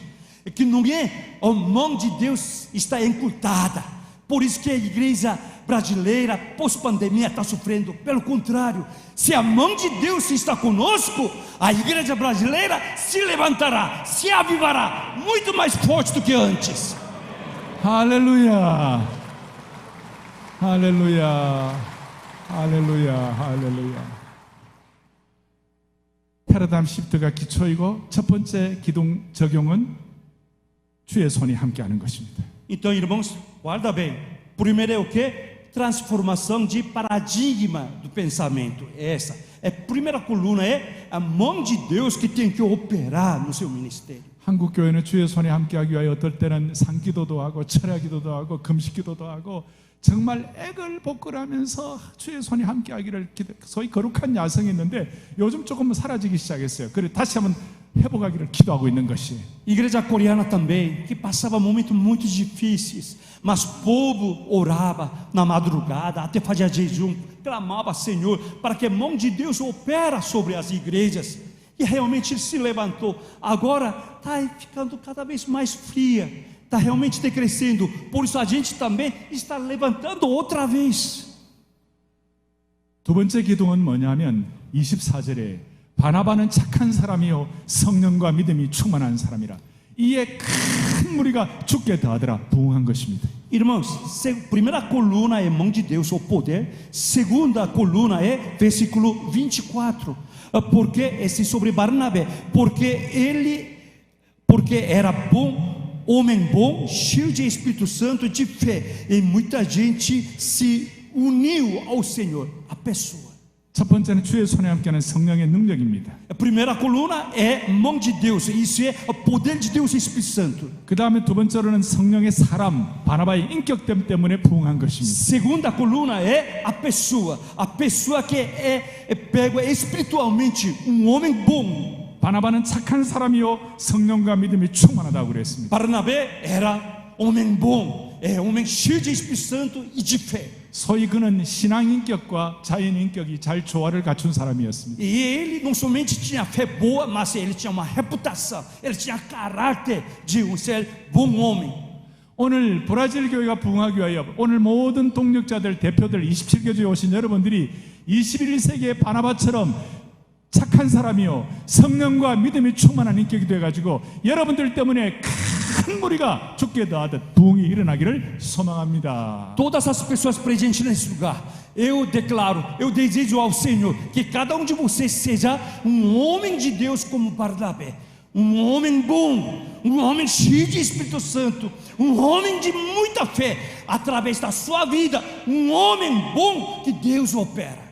que não é a mão de Deus está encurtada. Por isso que a igreja brasileira pós-pandemia está sofrendo. Pelo contrário, se a mão de Deus está conosco, a igreja brasileira se levantará, se avivará muito mais forte do que antes. 할렐루야, 할렐루야, 할렐루야, 할렐루야. 패러다임 시프트가 기초이고 첫 번째 기둥 적용은 주의 손이 함께하는 것입니다. Então, irmãos, guarda bem. Primeiro é o que? Transformação de paradigma do pensamento. Essa é a primeira coluna, é a mão de Deus que tem que operar no seu ministério. 한국 교회는 주의 손이 함께하기 위하여 어떨 때는 산기도도 하고 철야기도도 하고 금식기도도 하고 정말 액을 복걸하면서 주의 손이 함께하기를 소위 거룩한 야성이 있는데 요즘 조금 사라지기 시작했어요. 그래 다시 한번 회복하기를 기도하고 있는 것이. Igreja coreana também, que passava momentos muito difíceis, mas o povo orava na madrugada, até fazia jejum, clamava ao Senhor para que a mão de Deus opera sobre as igrejas. E realmente ele se levantou. Agora está ficando cada vez mais fria. Está realmente decrescendo. Por isso a gente também está levantando outra vez. 두 번째 기둥은 뭐냐면 24절에 바나바는 착한 사람이요 성령과 믿음이 충만한 사람이라. 이에 큰 무리가 죽게 더하더라. 부흥한 것입니다. Irmãos, primeira coluna é mão de Deus, o poder. Segunda coluna é versículo 24. Porque esse sobre Barnabé, porque era bom, homem bom, cheio de Espírito Santo e de fé, e muita gente se uniu ao Senhor, a pessoa. 첫 번째는 주의 손에 함께하는 성령의 능력입니다. A primeira coluna é mão de Deus, isso é o poder de Deus e Espírito Santo. 그 다음에 두 번째로는 성령의 사람 바나바의 인격됨 때문에 부흥한 것입니다. Segunda coluna é a pessoa que é pego espiritualmente, homem bom. 바나바는 착한 사람이요 성령과 믿음이 충만하다고 그랬습니다. Barnabé era homem bom, homem cheio de Espírito Santo e de fé. 소위 그는 신앙 인격과 자연 인격이 잘 조화를 갖춘 사람이었습니다. E ele não somente tinha fé boa, mas ele tinha uma reputação, ele tinha caráter de ser bom homem. 오늘 브라질 교회가 부흥하기 위하여 오늘 모든 동력자들 대표들 27교주에 오신 여러분들이 21세기의 바나바처럼 착한 사람이요 성령과 믿음이 충만한 인격이 되어가지고 여러분들 때문에 큰 무리가 죽게 더하듯 부흥이 일어나기를 소망합니다. Todas as pessoas presentes nesse lugar, eu declaro, eu desejo ao Senhor que cada um de vocês seja homem de Deus como Barnabé, homem bom, homem cheio de Espírito Santo, homem de muita fé, através da sua vida, homem bom que Deus opera.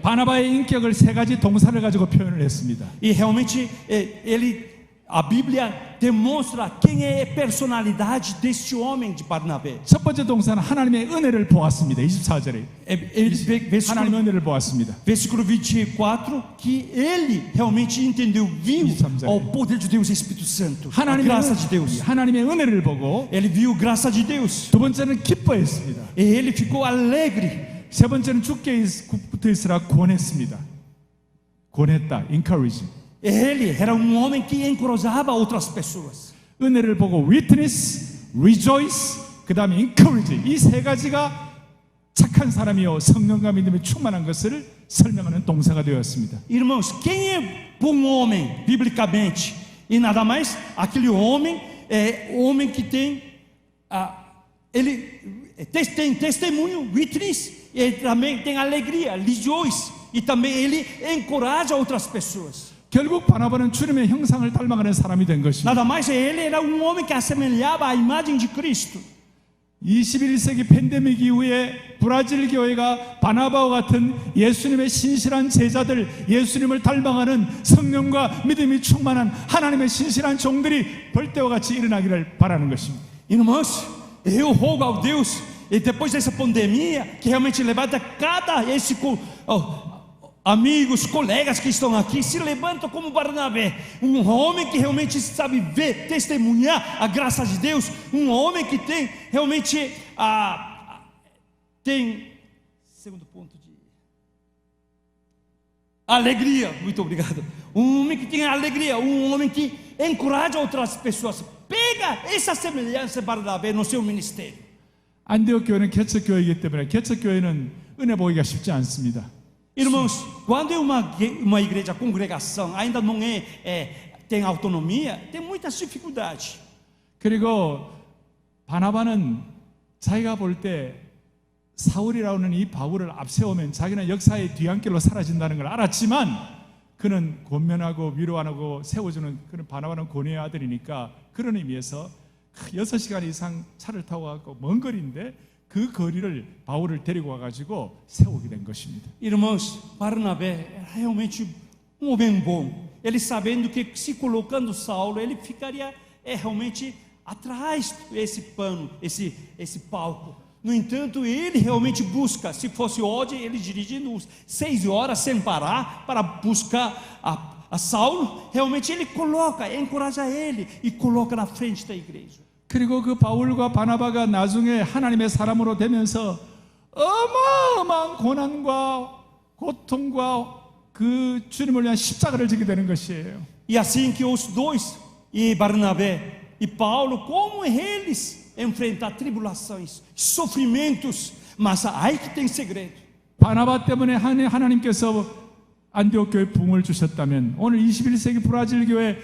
바나바의 인격을 세 가지 동사를 가지고 표현을 했습니다. E realmente a Bíblia demonstra quem é a personalidade deste homem de Barnabé. 첫 번째 동사는 하나님의 은혜를 보았습니다. 24절에 하나님의 은혜를 보았습니다. Versículo 24, que ele realmente entendeu, viu o poder de Deus e Espírito Santo, a graça de Deus. 하나님의 은혜를 보고 Ele viu graça de Deus. 두 번째는 기뻐했습니다. E ele ficou alegre. 세 번째는 주께 붙어 있으라 권했습니다. 권했다, encourage. Ele era homem que encorajava outras pessoas. 은혜를 보고 witness, rejoice, 그 다음에 encourage. 이 세 가지가 착한 사람이요 성령과 믿음이 충만한 것을 설명하는 동사가 되었습니다. Irmãos, quem é bom homem, biblicamente? E nada mais, aquele homem é homem que tem ele tem testemunho, witness, e também tem alegria, rejoice, e também ele encoraja outras pessoas. 결국 바나바는 주님의 형상을 닮아가는 사람이 된 것입니다. Nada mais, ele era homem que assemelhava a imagem de Cristo. 21세기 팬데믹 이후에 브라질 교회가 바나바와 같은 예수님의 신실한 제자들, 예수님을 닮아가는 성령과 믿음이 충만한 하나님의 신실한 종들이 벌떼와 같이 일어나기를 바라는 것입니다. Irmãos, eu rogo ao Deus, e depois dessa pandemia, que realmente levanta cada amigos, colegas que estão aqui, se levantam como Barnabé, homem que realmente sabe ver, testemunhar a graça de Deus, homem que tem realmente tem segundo ponto de alegria, muito obrigado, homem que tem alegria, homem que encoraja outras pessoas. Pega essa semelhança Barnabé no seu ministério. 안디옥 교회는 개척교회이기 때문에 개척교회는 은혜 보기가 쉽지 않습니다. Irmãos, quando é uma igreja, congregação, ainda não tem autonomia, tem muitas dificuldades. 그리고 바나바는 자기가 볼 때 사울이라는 이 바울을 앞세우면 자기는 역사의 뒤안길로 사라진다는 걸 알았지만 그는 권면하고 위로하고 세워주는 그런 바나바는 고뇌의 아들이니까 그런 의미에서 6시간 이상 차를 타고 가고 먼 거리인데 그 거리를 바울을 데리고 와가지고 세우게 된 것입니다. Irmãos, Barnabé era realmente homem bom. Ele sabendo que se colocando Saulo, ele ficaria realmente atrás desse pano, esse palco. No entanto, ele realmente busca, se fosse hoje, ele dirigindo 6 horas sem parar para buscar a Saulo, realmente ele coloca, encoraja ele e coloca na frente da igreja. 그리고 그 바울과 바나바가 나중에 하나님의 사람으로 되면서 어마어마한 고난과 고통과 그 주님을 위한 십자가를 지게 되는 것이에요. E assim que os dois, e Barnabé e Paulo, como eles enfrentam tribulações, sofrimentos, mas aí que tem segredo. 바나바 때문에 하나님께서 안디옥 교회 부흥을 주셨다면 오늘 21세기 브라질 교회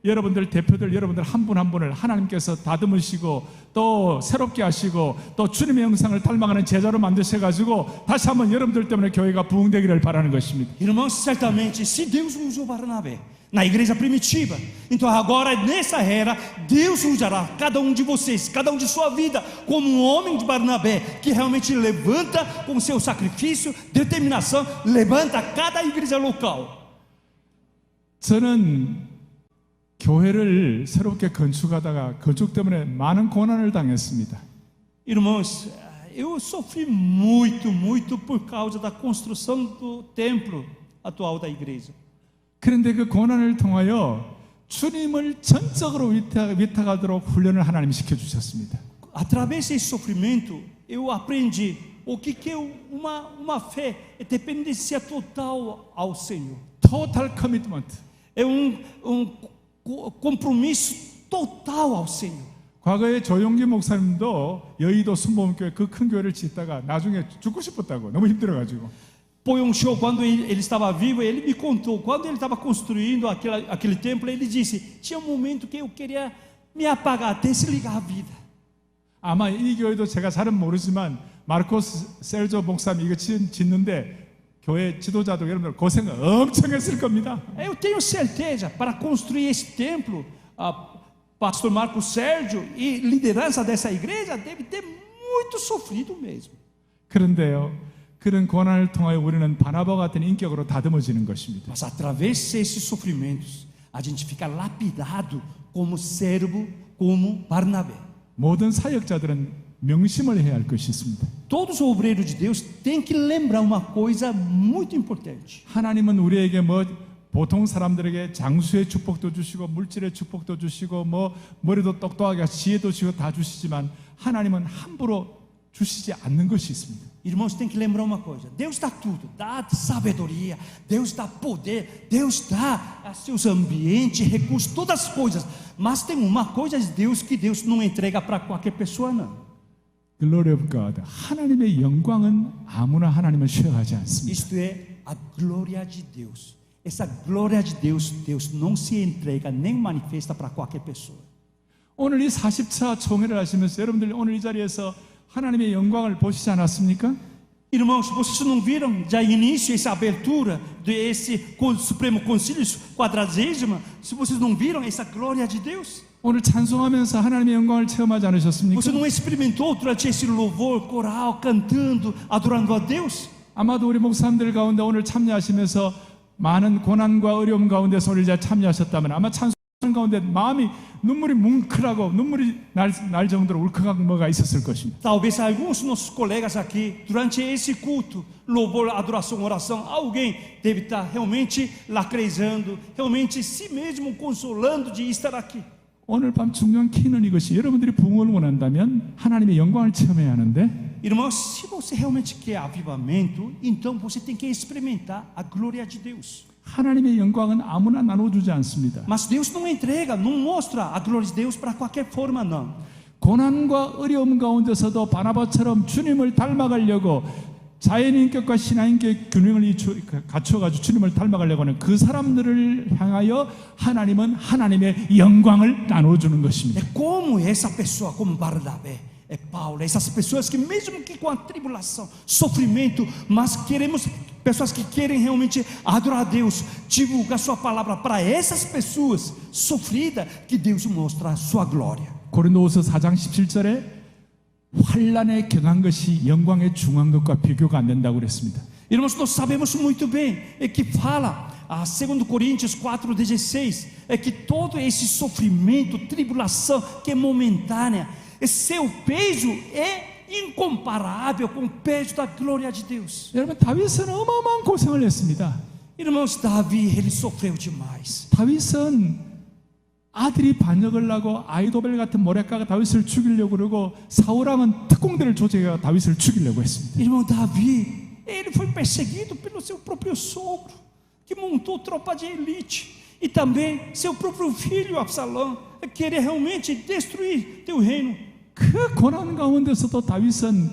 여러분들 대표들 여러분들 한 분 한 분을 하나님께서 다듬으시고 또 새롭게 하시고 또 주님의 형상을 닮아가는 제자로 만드셔가지고 다시 한번 여러분들 때문에 교회가 부흥되기를 바라는 것입니다. Irmãos, certamente, se Deus usou Barnabé na igreja primitiva, então agora nessa era, Deus usará cada um de vocês, cada um de sua vida, como um homem de Barnabé, que realmente levanta com seu sacrifício, determinação, levanta cada igreja local. 저는 교회를 새롭게 건축하다가 건축 때문에 많은 고난을 당했습니다. Irmãos, eu sofri muito por causa da construção do templo atual da igreja. 그런데 그 고난을 통하여 주님을 전적으로 위탁하도록 훈련을 하나님이 시켜주셨습니다. Através desse sofrimento, eu aprendi o que é uma fé, é dependência total ao Senhor. Total commitment. É compromisso total ao Senhor. 과거에 조용기 목사님도 여의도 순복음교회 그 큰 교회를 짓다가 나중에 죽고 싶었다고 너무 힘들어가지고 Foi show quando ele estava vivo, ele me contou, quando ele estava construindo aquele templo, ele disse, tinha momento que eu queria me apagar, até se ligar a vida. 아마 이 교회도 제가 잘은 모르지만 마르코스 셀조 목사님 이거 짓는데 교회 지도자도 여러분들 고생 엄청 했을 겁니다. Eu tenho certeza, para construir esse templo, pastor Marcos Sérgio e liderança dessa igreja deve ter muito sofrido mesmo. 그런데요, 그런 고난을 통하여 우리는 바나바 같은 인격으로 다듬어지는 것입니다. Mas através desses sofrimentos, a gente fica lapidado como servo, como Barnabé. 모든 사역자들은 명심을 해야 할 것이 있습니다. Todos os obreiros de Deus têm que lembrar uma coisa muito importante. 하나님은 우리에게 보통 사람들에게 장수의 축복도 주시고 물질의 축복도 주시고 머리도 똑똑하게 지혜도 주시고 다 주시지만 하나님은 함부로 주시지 않는 것이 있습니다. Irmãos, tem que lembrar uma coisa: Deus dá tudo, dá sabedoria, Deus dá poder, Deus dá seus ambientes, recursos, todas as coisas. Mas tem uma coisa de Deus que Deus não entrega para qualquer pessoa, não. Glory of God. 하나님의 영광은 아무나 하나님을 수여하지 않습니다. Isto é a glória de Deus. Essa glória de Deus, Deus não se entrega nem manifesta para qualquer pessoa. 오늘 이 40차 총회를 하시면서 여러분들 오늘 이 자리에서 하나님의 영광을 보시지 않았습니까? Irmãos, vocês não viram já início essa abertura desse Supremo Concílio 40º? Se vocês não viram essa glória de Deus? 오늘 찬송하면서 하나님의 영광을 체험하지 않으셨습니까? Você não experimentou durante esse louvor coral, cantando, adorando a Deus? 아마도 우리 목사님들 가운데 오늘 참여하시면서 많은 고난과 어려움 가운데서 오늘 참여하셨다면 아마 찬송 가운데 마음이 눈물이 뭉클하고 눈물이 날 정도로 울컥한 뭐가 있었을 것입니다. Talvez alguns de nossos colegas aqui, durante esse culto, louvor, adoração, oração, alguém deve estar realmente lacrejando, realmente si mesmo consolando de estar aqui. 오늘 밤 중요한 키는 이것이 여러분들이 부흥을 원한다면 하나님의 영광을 체험해야 하는데 Irmãos, se você realmente quer avivamento, então você tem que experimentar a glória de Deus. 하나님의 영광은 아무나 나눠주지 않습니다. Mas Deus não entrega, não mostra a glória de Deus para qualquer forma, não. 고난과 어려움 가운데서도 바나바처럼 주님을 닮아가려고 자연인격과 신앙인격의 균형을 갖춰가지고 주님을 닮아가려고 하는 그 사람들을 향하여 하나님은 하나님의 영광을 나눠주는 것입니다. É como essa pessoa, como Barnabé, é Paulo, essas pessoas que mesmo que com a tribulação, sofrimento, mas queremos pessoas que querem realmente adorar a Deus, divulgar sua palavra para essas pessoas sofridas, que Deus mostra a sua glória. 고린도후서 4장 17절에 환난에 경한 것이 영광에 중한 것과 비교가 안 된다고 그랬습니다. Irmãos, nós sabemos muito bem que fala a 2 Coríntios 4:16 é que todo esse sofrimento, tribulação que é momentânea, seu peso é incomparável com o peso da glória de Deus. 여러분 다윗은 어마어마한 고생을 했습니다. Irmãos, Davi, ele sofreu demais. 다윗은 아들이 반역을 하고 아이도벨 같은 모략가가 다윗을 죽이려고 그러고 사울왕은 특공대를 조직해 다윗을 죽이려고 했습니다. Irmão Davi, ele foi perseguido pelo seu próprio sogro, que montou tropa de elite, e também seu próprio filho Absalão, queria realmente destruir teu reino. 그 고난 가운데서도 다윗은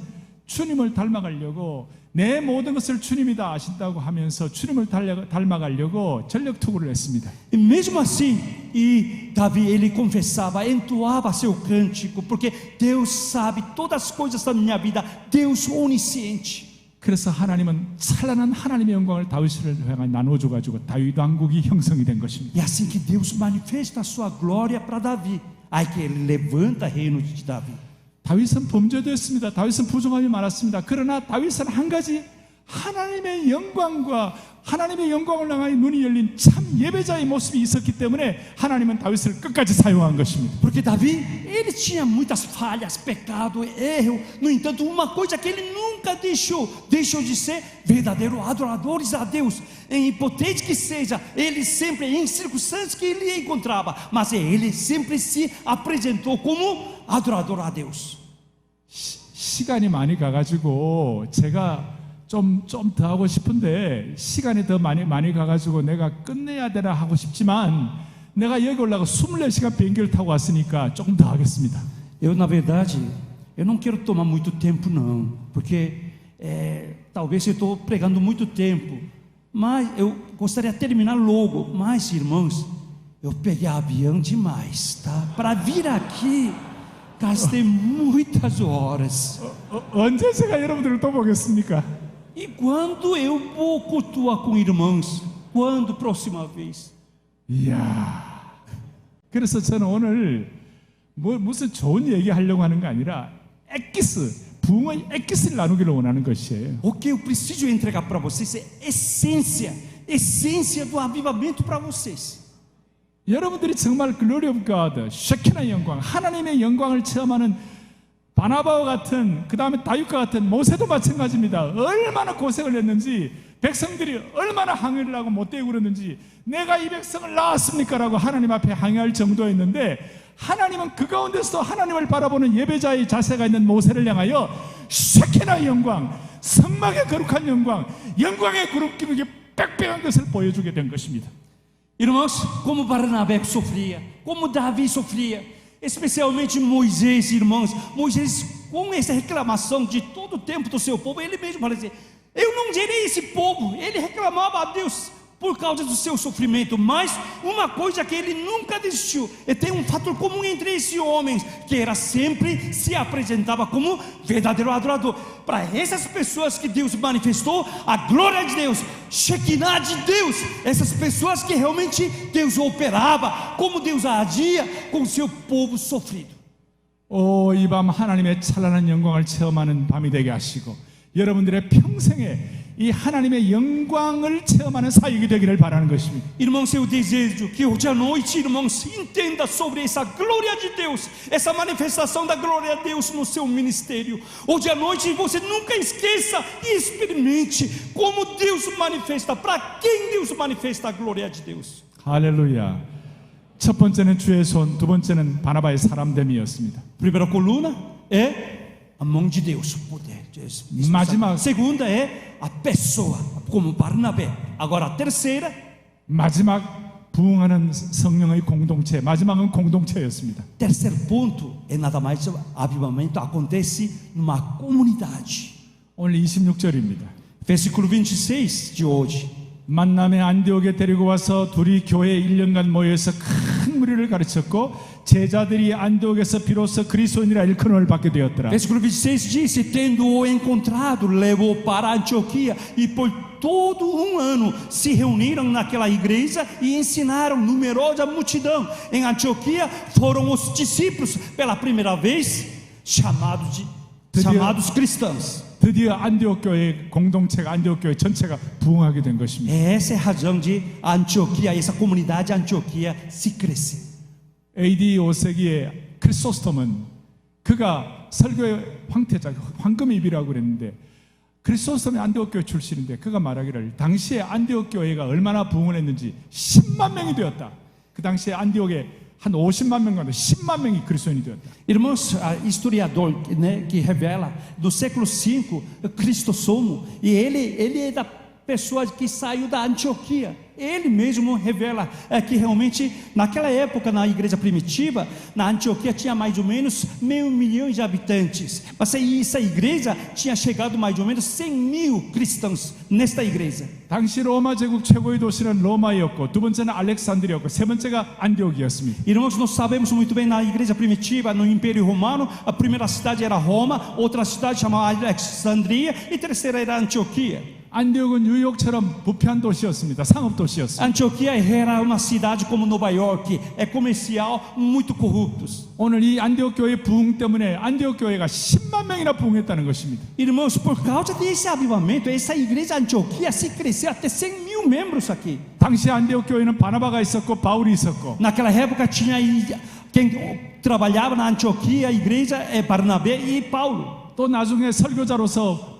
주님을 닮아가려고 내 모든 것을 주님이 다 아신다고 하면서 주님을 닮아가려고 전력 투구를 했습니다. E mesmo assim, e Davi, ele confessava, entoava seu cântico, porque Deus sabe todas as coisas da minha vida, Deus onisciente. 그래서 하나님은 찬란한 하나님의 영광을 다윗을 향해 나눠줘 가지고 다윗 왕국이 형성이 된 것입니다. E assim que Deus manifesta a sua glória para Davi, aí que ele levanta o reino de Davi. 다윗은 범죄도 했습니다. 다윗은 부정함이 많았습니다. 그러나 다윗은 한 가지 하나님의 영광과 하나님의 영광을 향하여 눈이 열린 참 예배자의 모습이 있었기 때문에 하나님은 다윗을 끝까지 사용한 것입니다. Porque Davi, ele tinha muitas falhas, pecado, erro. No entanto, uma coisa que ele nunca deixou de ser verdadeiro adoradores a Deus. Em impotente que seja, ele sempre, em circunstâncias que ele encontrava, mas ele sempre se apresentou como adorador a Deus. 시간이 많이 가가지고 제가 좀 더 하고 싶은데 시간이 더 많이 가가지고 내가 끝내야 되나 하고 싶지만 내가 여기 올라가 24시간 비행기를 타고 왔으니까 조금 더 하겠습니다. Eu, na verdade, eu não quero tomar muito tempo não, porque talvez eu estou pregando muito tempo, mas eu gostaria de terminar logo. Mas, irmãos, eu peguei avião demais, tá? Para vir aqui, gastei muitas horas. 언제 제가 여러분들을 또 보겠습니까? E quando eu vou cultuar com irmãos? Quando próxima vez? 이야. 그래서 저는 오늘 무슨 좋은 얘기 하려고 하는 거 아니라 엑기스, 부흥의 엑기스를 나누기를 원하는 것이에요. O que eu preciso entregar para vocês é essência do avivamento para vocês. 여러분들이 정말 글로리 오브 갓, 쉐키나의 영광, 하나님의 영광을 체험하는 바나바와 같은, 그 다음에 다윗과 같은 모세도 마찬가지입니다. 얼마나 고생을 했는지, 백성들이 얼마나 항의를 하고 못되고 그랬는지, 내가 이 백성을 낳았습니까? 라고 하나님 앞에 항의할 정도였는데, 하나님은 그 가운데서 하나님을 바라보는 예배자의 자세가 있는 모세를 향하여 쉐키나의 영광, 성막의 거룩한 영광, 영광의 그룹기록이 빽빽한 것을 보여주게 된 것입니다. Irmãos, como Barnabé sofria, como Davi sofria, especialmente Moisés, irmãos. Moisés, com essa reclamação de todo o tempo do seu povo, ele mesmo fala assim: eu não gerei esse povo. Ele reclamava a Deus por causa do seu sofrimento, mas uma coisa que ele nunca desistiu, e tem um fator comum entre esses homens, que era sempre se apresentava como verdadeiro adorador. Para essas pessoas que Deus manifestou a glória de Deus, Shekinah de Deus, essas pessoas que realmente Deus operava, como Deus agia com o seu povo sofrido. 이 밤 하나님의 찬란한 영광을 체험하는 밤이 되게 하시고 여러분들의 평생에 이 하나님의 영광을 체험하는 사역이 되기를 바라는 것입니다. Irmãos, eu desejo que hoje à noite, irmãos, entenda sobre essa glória de Deus, essa manifestação da glória de Deus no seu ministério. Hoje à noite você nunca esqueça e experimente como Deus manifesta, para quem Deus manifesta a glória de Deus. 할렐루야. 첫 번째는 주의 손, 두 번째는 바나바의 사람됨이었습니다. Primeira coluna é a mão de Deus, o poder de Deus. 마지막 Segunda é a pessoa, como Barnabé. Agora a terceira, 마지막 부흥하는 성령의 공동체, 마지막은 공동체였습니다. terceiro ponto é nada mais, avivamento acontece numa comunidade. 오늘 26절입니다. Versículo 26 de hoje. 만남의 안디옥에 데리고 와서 둘이 교회에 1년간 모여서 큰 무리를 가르쳤고 제자들이 안디옥에서 비로소 그리스도인이라 일컬음을 받게 되었더라. Versículo 26 diz: tendo-o encontrado, levou para Antioquia, e por todo ano se reuniram naquela igreja e ensinaram numerosa multidão. Em Antioquia foram os discípulos pela primeira vez chamados cristãos. 드디어 안디옥 교회 공동체가 안디옥 교회 전체가 부흥하게 된 것입니다. Essa é a razão de Antioquia, essa comunidade de Antioquia se crescer. AD 5세기에 크리소스톰은 그가 설교의 황태자, 황금입이라고 그랬는데 크리소스톰이 안디옥 교회 출신인데 그가 말하기를 당시에 안디옥 교회가 얼마나 부흥을 했는지 10만 명이 되었다. 그 당시에 안디옥에 한 50만 명 가운데 10만 명이 그리스도인이 되었다. Irmãos, historiador, né, que revela do século V, Cristosomo, e ele é da pessoa que saiu da Antioquia. Ele mesmo revela que realmente naquela época, na igreja primitiva, na Antioquia tinha mais ou menos 500,000 de habitantes, mas essa igreja tinha chegado mais ou menos 100,000 cristãos nesta igreja. 당시 로마 제국 최고의 도시는 로마였고 두 번째는 알렉산드리아였고 세 번째가 안디옥이었습니다. Irmãos, nós sabemos muito bem, na igreja primitiva, no Império Romano, a primeira cidade era Roma, outra cidade chamada Alexandria e terceira era Antioquia. 안디옥은 뉴욕처럼 부패한 도시였습니다. 상업 도시였습니다. Antioquia era uma cidade como Nova York, é comercial, muito corruptos. 오늘 이 안디옥 교회 부흥 때문에 안디옥 교회가 10만 명이나 부흥했다는 것입니다. Irmãos, por causa desse avivamento, essa igreja Antioquia se cresceu até 100,000 membros aqui. 당시 안디옥 교회는 바나바가 있었고 바울이 있었고 Naquela época tinha quem trabalhava na Antioquia, a igreja é Barnabé e Paulo. 또 나중에 설교자로서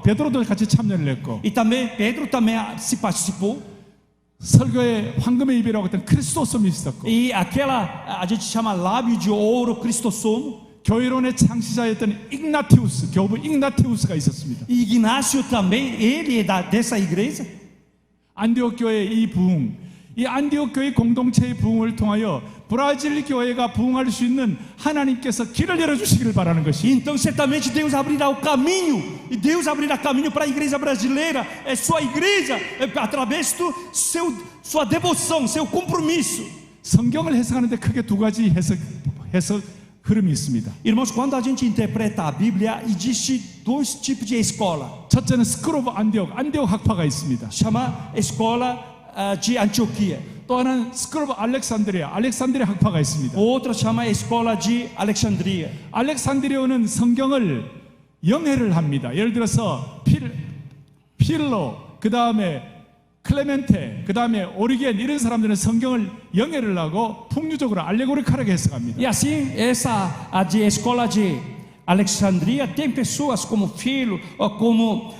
베드로도 같이 참여를 했고 E também Pedro também se participou. 설교에 황금의 입이라고 했던 크리스토솜이 있었고 E aquela a gente chama lábio de ouro, Cristosomo. 교회론의 창시자였던 igna티우스, 교부 igna티우스가 있었습니다. E Ignácio também, ele é dessa igreja. 안디옥 교회의 이 부흥, 이 안디옥 교회 공동체의 부흥을 통하여 브라질 교회가 부흥할 수 있는 하나님께서 길을 열어주시기를 바라는 것이. Então certamente Deus abrirá o caminho, e Deus abrirá caminho para a igreja brasileira, é sua igreja, através do sua devoção, seu compromisso. 성경을 해석하는데 크게 두 가지 해석 흐름이 있습니다. Irmãos, quando a gente interpreta a Bíblia, existe dois tipos de escola. 첫째는 스쿨 오브 안디옥 학파가 있습니다. Chama escola de Antioquia. 또 하나는 스쿨 오브 알렉산드리아 학파가 있습니다. Outra chama escola de Alexandria. 알렉산드리아는 성경을 영해를 합니다. 예를 들어서 필로, 그 다음에 클레멘테, 그 다음에 오리겐 이런 사람들은 성경을 영해를 하고 풍류적으로 알레고리컬하게 해석합니다. E assim, essa a de escola de Alexandria tem pessoas como Filo, como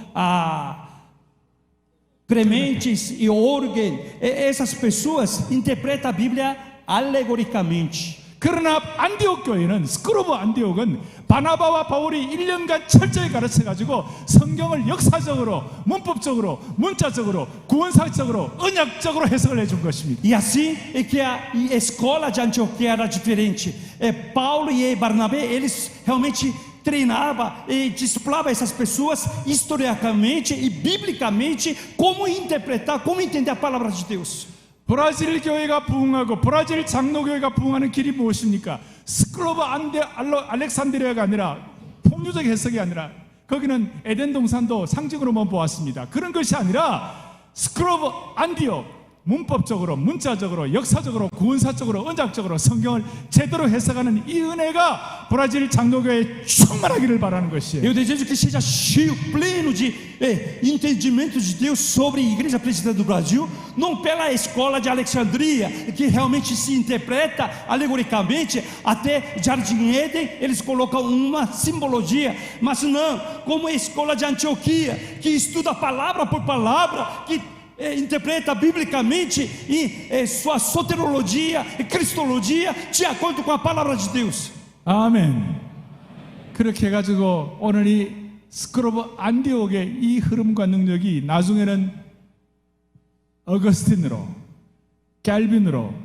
Clementes e Origen. Essas pessoas interpretam a Bíblia alegoricamente. 그러나 안디옥 교회는 스쿨 오브 안디옥은 바나바와 바울이 1년간 철저히 가르쳐가지고 성경을 역사적으로, 문법적으로, 문자적으로, 구원사적으로, 언약적으로 해석을 해준 것입니다. E assim é que a escola de Antioquia era diferente. Paulo e Barnabé, eles realmente treinavam e disciplinavam essas pessoas historicamente e biblicamente como interpretar, como entender a palavra de Deus. 브라질 교회가 부흥하고 브라질 장로교회가 부흥하는 길이 무엇입니까? 스쿨 오브 알렉산드리아가 아니라 폭류적 해석이 아니라 거기는 에덴 동산도 상징으로만 보았습니다. 그런 것이 아니라 스쿨 오브 안디옥, 문법적으로, 문자적으로, 역사적으로, 구원사적으로, 언약적으로 성경을 제대로 해석하는 이 은혜가 브라질 장로교회에 충만하기를 바라는 것이에요. Eu desejo que seja cheio, pleno de entendimento de Deus sobre a Igreja Presbiteriana do Brasil, não pela escola de Alexandria, que realmente se interpreta alegoricamente, até Jardim Éden, eles colocam uma simbologia, mas não, como a escola de Antioquia, que estuda palavra por palavra, que interpreta biblicamente e sua soteriologia e cristologia de acordo com a palavra de Deus. 아멘. 그렇게 해가지고 오늘 이 스쿨 오브 안디옥의 이 흐름과 능력이 나중에는 어거스틴으로, 캘빈으로,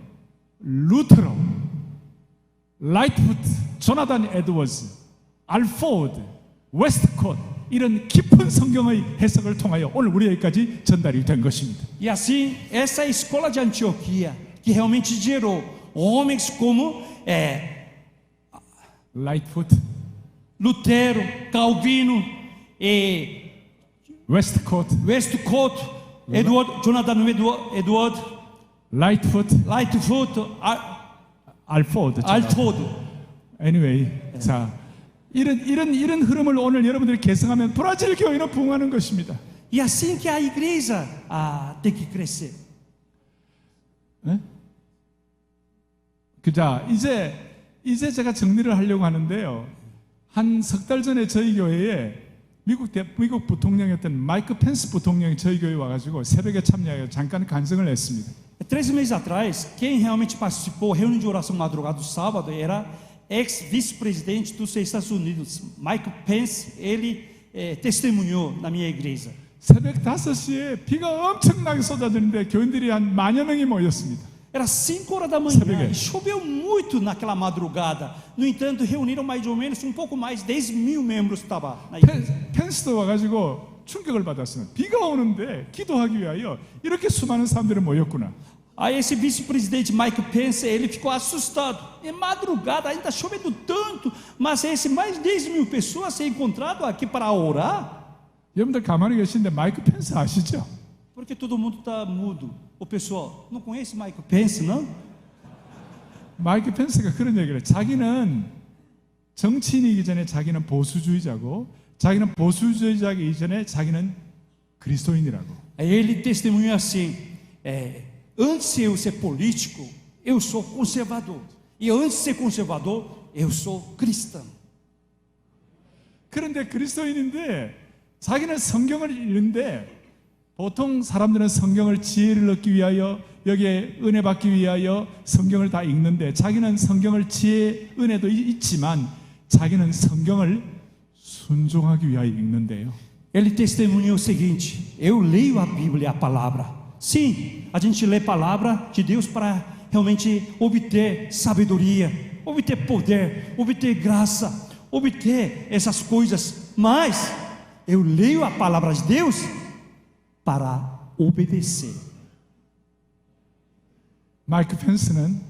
루터로, 라이트푸트, 조나단 에드워즈, 알포드, 웨스트콧 이런 깊은 성경의 해석을 통하여 오늘 우리에게까지 전달이 된 것입니다. E assim, essa escola de Antioquia, que realmente gerou homens como 라이트푸트, Lutero, Calvino, e 웨스트콧, Jonathan Edward, 라이트푸트, Lightfoot, 알포드. Anyway, 자. 이런 흐름을 오늘 여러분들이 개성하면 브라질 교회는 부흥하는 것입니다. E assim que a igreja tem que crescer. 네? 자, 이제 제가 정리를 하려고 하는데요. 한 석 달 전에 저희 교회에 미국 부통령이었던 마이크 펜스 부통령이 저희 교회에 와가지고 새벽에 참여하여 잠깐 간증을 했습니다. 3 meses atrás, quem realmente participou da reunião de oração madrugada do sábado era ex-vice-presidente dos Estados Unidos, Mike Pence. Ele testemunhou na minha igreja. 새벽 5시에 비가 엄청나게 쏟아지는데 교인들이 한 10,000 명이 모였습니다. Era 5 horas da manhã Sabe e choveu muito naquela madrugada. No entanto, reuniram mais ou menos um pouco mais de 10.000 membros estavam na igreja. 펜스도 와가지고 충격을 받았어요. 비가 오는데 기도하기 위하여 이렇게 수많은 사람들이 모였구나. Aí esse vice-presidente Mike Pence, ele ficou assustado. É madrugada, ainda chovendo tanto, mas esse mais de 10.000 pessoas se encontraram aqui para orar? 여러분들 가만히 계신데 마이크 펜스 아시죠? Porque todo mundo está mudo. O pessoal, não conhece Mike Pence, não? 마이크 펜스가 그런 얘기를 해요. 자기는 정치인이기 전에 자기는 보수주의자고 자기는 보수주의자이기 전에 자기는 그리스도인이라고. Aí ele testemunhou assim, antes de eu ser político, eu sou conservador. E antes de ser conservador, eu sou cristão. 그런데 그리스도인인데 자기는 성경을 읽는데 보통 사람들은 성경을 지혜를 얻기 위하여 여기에 은혜 받기 위하여 성경을 다 읽는데 자기는 성경을 지혜 은혜도 있지만 자기는 성경을 순종하기 위하여 읽는데요. Ele testemunhou o seguinte: eu leio a Bíblia, a palavra. Sim, a gente lê a palavra de Deus para realmente obter sabedoria, obter poder, obter graça, obter essas coisas. Mas eu leio a palavra de Deus para obedecer. 마이크 펜스는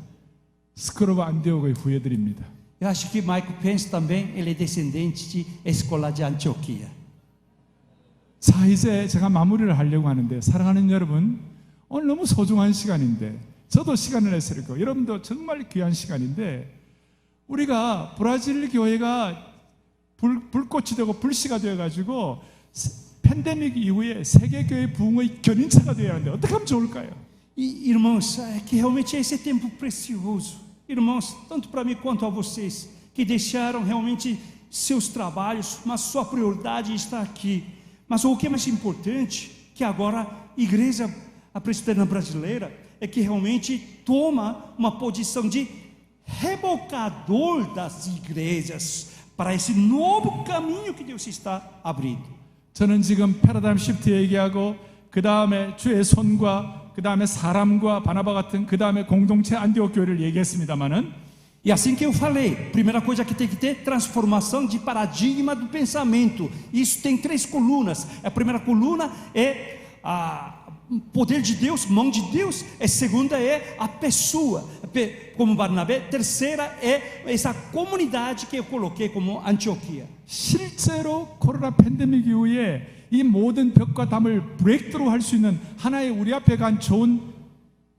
스크로브 안디옥의 후예들입니다. Eu acho que Michael Pence também ele é descendente de escola de Antioquia. 자, 이제 제가 마무리를 하려고 하는데 사랑하는 여러분, 오늘 너무 소중한 시간인데 저도 시간을 내서 이렇고 여러분도 정말 귀한 시간인데 우리가 브라질 교회가 불꽃이 되고 불씨가 되어가지고 팬데믹 이후에 세계교회 부흥의 견인차가 되어야 하는데 어떻게 하면 좋을까요? E, irmãos, é que realmente esse é tempo precioso. Irmãos, tanto para mim quanto a vocês, que deixaram realmente seus trabalhos, mas sua prioridade está aqui. Mas o que é mais importante, que agora a igreja presbiteriana brasileira, é que realmente toma uma posição de rebocador das igrejas para esse novo caminho que Deus está abrindo. 저는 지금 패러다임 시프트 얘기하고 그 다음에 주의 손과 그 다음에 사람과 바나바 같은 그 다음에 공동체 안디옥 교회를 얘기했습니다마는 E assim que eu falei, primeira coisa que tem que ter, transformação de paradigma do pensamento. Isso tem 3 colunas. A primeira coluna é o poder de Deus, mão de Deus. A segunda é a pessoa, como Barnabé. Terceira é essa comunidade que eu coloquei como Antioquia. 실제로 코로나 팬데믹 이후에 이 모든 벽과 담을 브레이크트루 할 수 있는 하나의 우리 앞에 간 좋은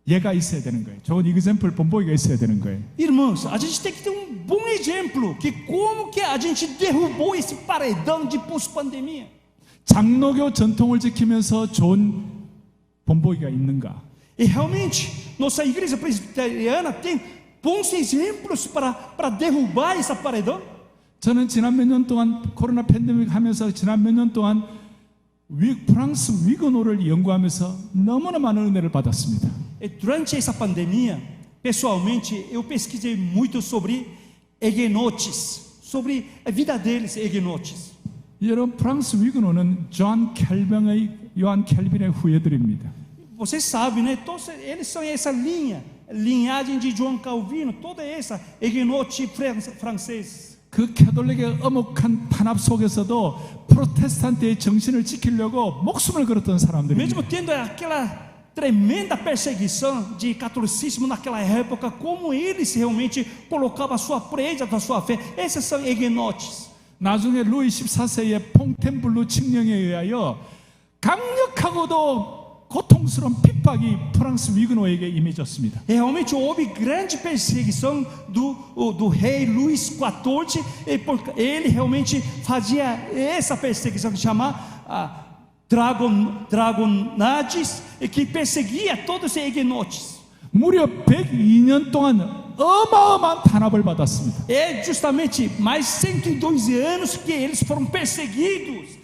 예가 있어야 되는 거예요. 좋은 이그샘플 본보기가 있어야 되는 거예요. Irmãos, a gente tem que ter um bom exemplo que como que a gente derrubou esse paredão de pós-pandemia. 장로교 전통을 지키면서 좋은 본보기가 있는가? E realmente, nossa igreja presbiteriana tem bons exemplos para derrubar essa paredão. 저는 지난 몇 년 동안 코로나 팬데믹 하면서 지난 몇 년 동안 프랑스 위그노를 연구하면서 너무나 많은 은혜를 받았습니다. E durante essa pandemia, pessoalmente, eu pesquisei muito sobre huguenotes, sobre a vida deles, huguenotes. 여러분 프랑스 위그노는 요한 켈빈의 후예들입니다. Vocês sabem, né? Todos eles são essa linhagem de João Calvino, toda essa huguenote francês. 그 캐톨릭의 엄혹한 탄압 속에서도 프로테스탄트의 정신을 지키려고 목숨을 걸었던 사람들입니다. Mesmo tendo aquela tremenda perseguição de catolicismo naquela época, como eles realmente colocavam a sua presa da sua fé. Esses são huguenotes. 나중에 루이 14세의 퐁텐블루 칙령에 의하여 강력하고도 고통스러운 핍박이 프랑스 위그노에게 임해졌습니다. Realmente houve grande perseguição do rei Luís XIV, ele realmente fazia essa perseguição que chama dragonades, que perseguia todos os huguenotes. 무려 102년 동안 어마어마한 탄압을 받았습니다. É justamente mais 102 anos que eles foram perseguidos,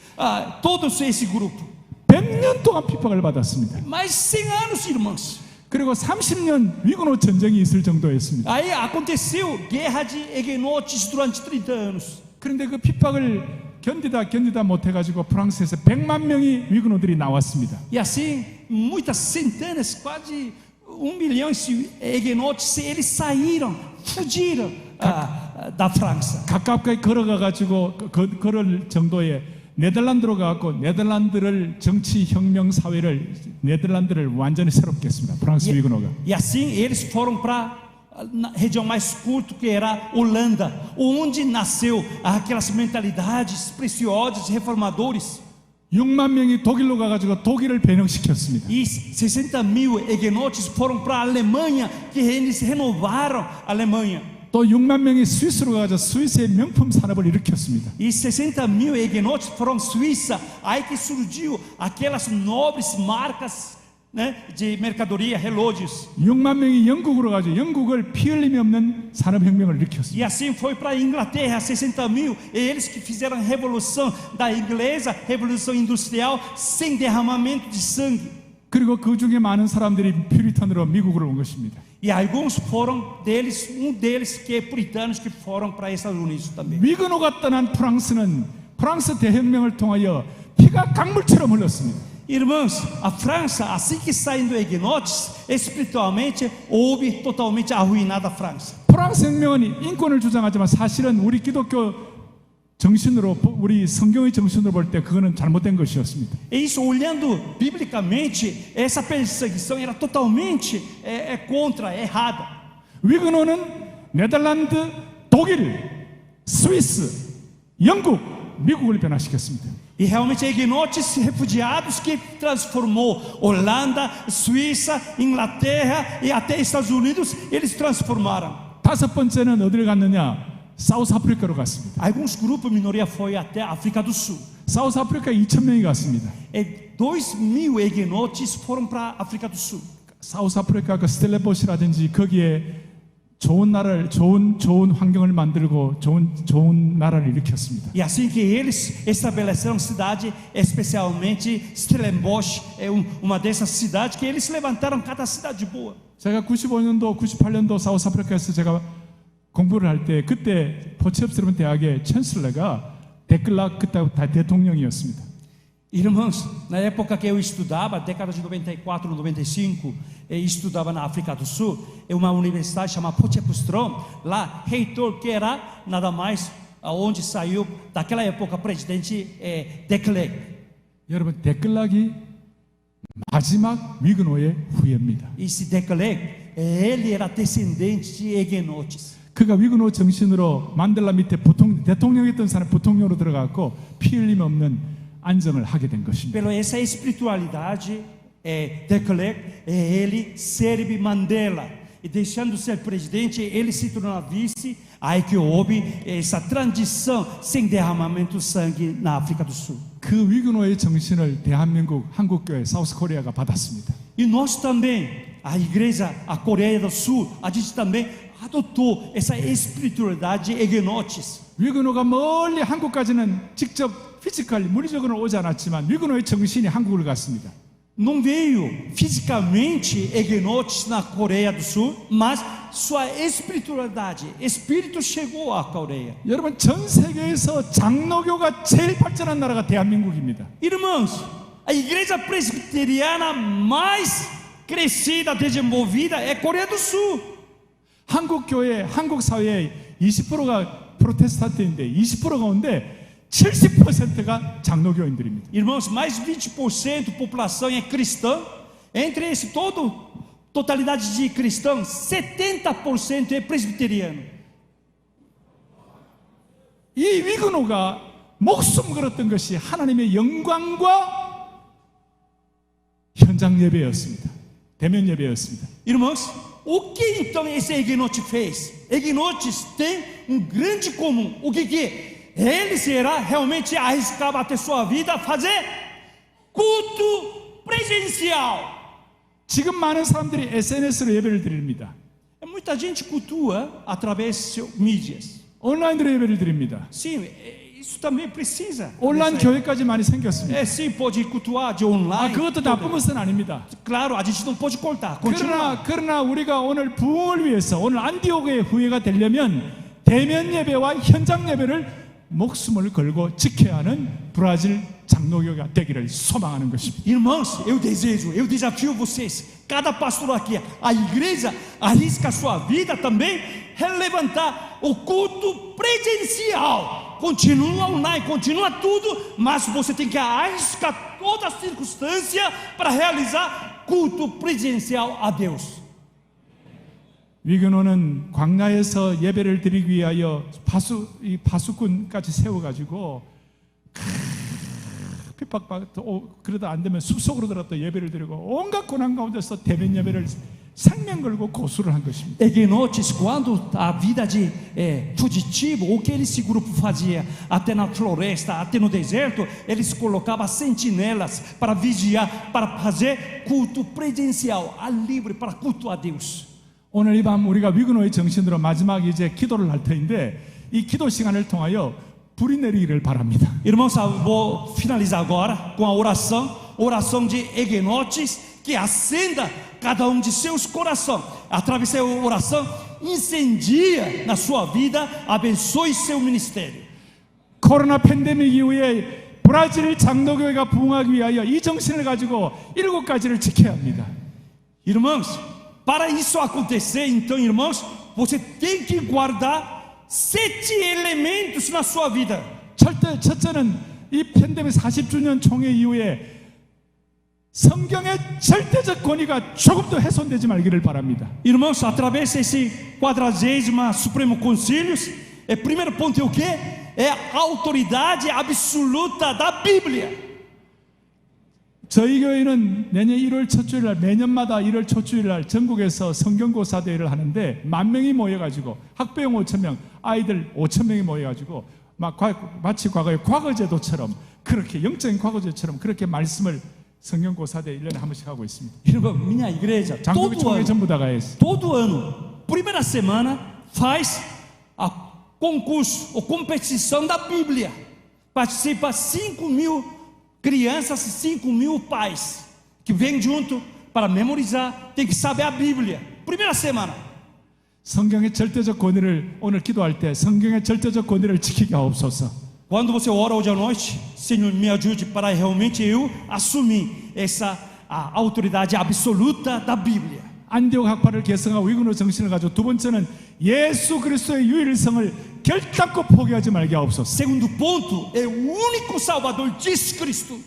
todos esse grupo. 100년 동안 핍박을 받았습니다. Mais 100 anos, irmãos. 그리고 30년 위그노 전쟁이 있을 정도였습니다. Aí aconteceu guerra de huguenotes durante 30 anos. 그런데 그 핍박을 견디다 못해가지고 프랑스에서 100만 명의 위근호들이 나왔습니다. E assim, muitas centenas, quase 1 milhão de huguenotes, eles saíram, fugiram da França. 가깝게 걸어가가지고 걸을 정도의 네덜란드로 가고 네덜란드를 정치혁명 사회를 네덜란드를 완전히 새롭게 했습니다. 프랑스 위근호가. E assim eles foram para na região mais curta, que era Holanda, onde nasceu aquelas mentalidades preciosas, reformadores. 6만 명이 독일로 가가지고 독일을 변형시켰습니다. E 60.000 huguenotes foram para a Alemanha, que eles renovaram a Alemanha. 또 6만 명이 스위스로 가서 스위스의 명품 산업을 일으켰습니다. E 60.000 huguenotes foram Suíça, aí que surgiu aquelas nobres marcas, né, de mercadoria, relógios. 6만 명이 영국으로 가서 영국을 피 흘림이 없는 산업혁명을 E 일으켰습니다. assim foi para a Inglaterra, 60.000, eles que fizeram a revolução da inglesa, revolução industrial, sem derramamento de sangue. 그리고 그 중에 많은 사람들이 퓨리탄으로 미국으로 온 것입니다. E alguns foram deles, deles que é puritanos que foram para Estados Unidos também. 위근호가 떠난 프랑스는 프랑스 대혁명을 통하여 피가 강물처럼 흘렀습니다. Irmãos, a França, assim que saem do huguenotes, espiritualmente houve totalmente arruinada a França. 프랑스 혁명은 인권을 주장하지만 사실은 우리 기독교 정신으로 우리 성경의 정신으로 볼 때 그거는 잘못된 것이었습니다. E isso, olhando biblicamente, essa perseguição era totalmente contra, errada. 위근호는 네덜란드, 독일, 스위스, 영국, 미국을 변화시켰습니다. E realmente huguenotes refugiados que transformou Holanda, Suíça, Inglaterra e até Estados Unidos, eles transformaram. 다섯 번째는 어디를 갔느냐? 사우스 아프리카로 갔습니다. Alguns grupos, minoria foi até a África do Sul. 사우스 아프리카 2,000명이 갔습니다. E 2.000 huguenotes foram para a África do Sul. 사우스 아프리카 그 스텔레보시라든지 거기에 좋은 나라를 좋은 환경을 만들고 좋은 나라를 일으켰습니다. E assim que eles estabeleceram cidade, especialmente Stellenbosch, é uma dessas cidades que eles levantaram cada cidade boa. 제가 95년도, 98년도 사우스 아프리카에서 제가 공부를 할 때 그때 포츠협스러운 대학의 챈슬러가 데클락 그때 대통령이었습니다. Irmãos, na época que eu estudava, década de 94, 95, estudava na África do Sul, é uma universidade chamada Potchefstroom, lá, reitor que era nada mais aonde saiu daquela época presidente de Klerk. 여러분 데클락이 마지막 위근호의 후예입니다. Esse de Klerk, ele era descendente de huguenotes. 그가 위근호 정신으로 만델라 밑에 대통령이었던 사람 부통령으로 들어갔고 피 흘림 없는 안정을 하게 된 것입니다. Pela essa espiritualidade de Klerk, ele serve Mandela. E deixando de ser presidente, ele se tornou vice. Aí que houve essa transição sem derramamento de sangue na África do Sul. 그 위근호의 정신을 대한민국 한국교회 사우스 코리아가 받았습니다. E nós também, a igreja, a Coreia do Sul, a gente também adotou essa espiritualidade de huguenotes. 위근호가 멀리 한국까지는 직접 피지컬 물리적으로 오지 않았지만 위근호의 정신이 한국을 갔습니다. Não veio fisicamente huguenotes na Coreia do Sul, mas sua espiritualidade, espírito chegou à Coreia. 여러분 전 세계에서 장로교가 제일 발전한 나라가 대한민국입니다. Irmãos, a igreja presbiteriana mais crescida, desenvolvida é a Coreia do Sul. 한국 교회, 한국 사회의 20%가 프로테스탄트인데 20% 가운데 70%가 장로교인들입니다. Irmãos, mais 20% população é cristã. Entre esse totalidade de cristãos, 70% é presbiteriano. 이 위근호가 목숨 걸었던 것이 하나님의 영광과 현장 예배였습니다. 대면 예배였습니다. Irmãos, o que então esse huguenote fez? Huguenotes têm grande comum. O que é? Ele será realmente arriscar até sua vida fazer culto presencial. 지금 많은 사람들이 SNS로 예배를 드립니다. Muita gente cultua através de mídias. 온라인으로 예배를 드립니다. Sim, isso também precisa. 온라인 교회까지 많이 생겼습니다. Sim, pode cultuar de online. 그것도 나쁜 것은 아닙니다. Claro, a gente não pode cortar. Continua. 그러나 우리가 오늘 부흥을 위해서 오늘 안디옥의 후예가 되려면 대면 예배와 현장 예배를 목숨을 걸고 지켜야 하는 브라질 장로교가 되기를 소망하는 것입니다. Irmãos, eu desejo, eu desafio vocês, cada pastor aqui, a igreja arrisca a sua vida também, relevantar o culto presencial. Continua online, continua tudo, mas você tem que arriscar toda a circunstância para realizar culto presencial a Deus. 위근호는 광야에서 예배를 드리기 위하여 파수꾼까지 세워가지고 핍박받고 그러다 안 되면 숲속으로 들어갔다 예배를 드리고 온갖 고난 가운데서 대면 예배를 생명 걸고 고수를 한 것입니다. Egnotes, quando a vida de fugitivo, o que esse grupo fazia até na floresta, até no deserto, eles colocavam sentinelas para vigiar, para fazer culto presencial, a livre, para culto a Deus. 오늘 이 밤 우리가 위근호의 정신으로 마지막 이제 기도를 할 터인데 이 기도 시간을 통하여 불이 내리기를 바랍니다. Irmãos, eu vou finalizar agora com a oração de Egnotes, que acenda cada um de seus corações. Através dessa oração, incendia na sua vida, abençoe seu ministério. 코로나 팬데믹 이후에 브라질 장로교회가 부흥하기 위하여 이 정신을 가지고 7가지를 지켜야 합니다. Irmãos, para isso acontecer, então, irmãos, você tem que guardar 7 elementos na sua vida. 첫째는 이 팬데믹 40주년 총회 이후에 성경의 절대적 권위가 조금도 훼손되지 말기를 바랍니다. Irmãos, através desse 40º Supremo Concílio, primeiro ponto é o quê? É a autoridade absoluta da Bíblia. 저희 교회는 내년 1월 첫 주일날 매년마다 1월 첫 주일날 전국에서 성경고사 대회를 하는데 10,000명이 모여가지고 학부형 5,000명, 아이들 5,000명이 모여가지고 마치 과거의 과거제도처럼 그렇게 영적인 과거제처럼 그렇게 말씀을 성경고사 대회 1년에 한 번씩 하고 있습니다. Irmão, minha igreja, 장로교 총회 전부 다 가요. todo ano, primeira semana, faz a concurso ou competição da Bíblia. Participa 5.000 crianças, 5.000 pais que vêm junto para memorizar, tem que saber a Bíblia. Primeira semana. 성경의 절대적 권위를 오늘 기도할 때 성경의 절대적 권위를 지키게 하옵소서. Quando você ora hoje à noite, Senhor, me ajude para realmente eu assumir essa a autoridade absoluta da Bíblia. 안디옥 학파를 계승하고 위근호 정신을 가지고 두 번째는 예수 그리스도의 유일성을 결단코 포기하지 말게 하옵소서. Segundo ponto é o único Salvador, Jesus Cristo.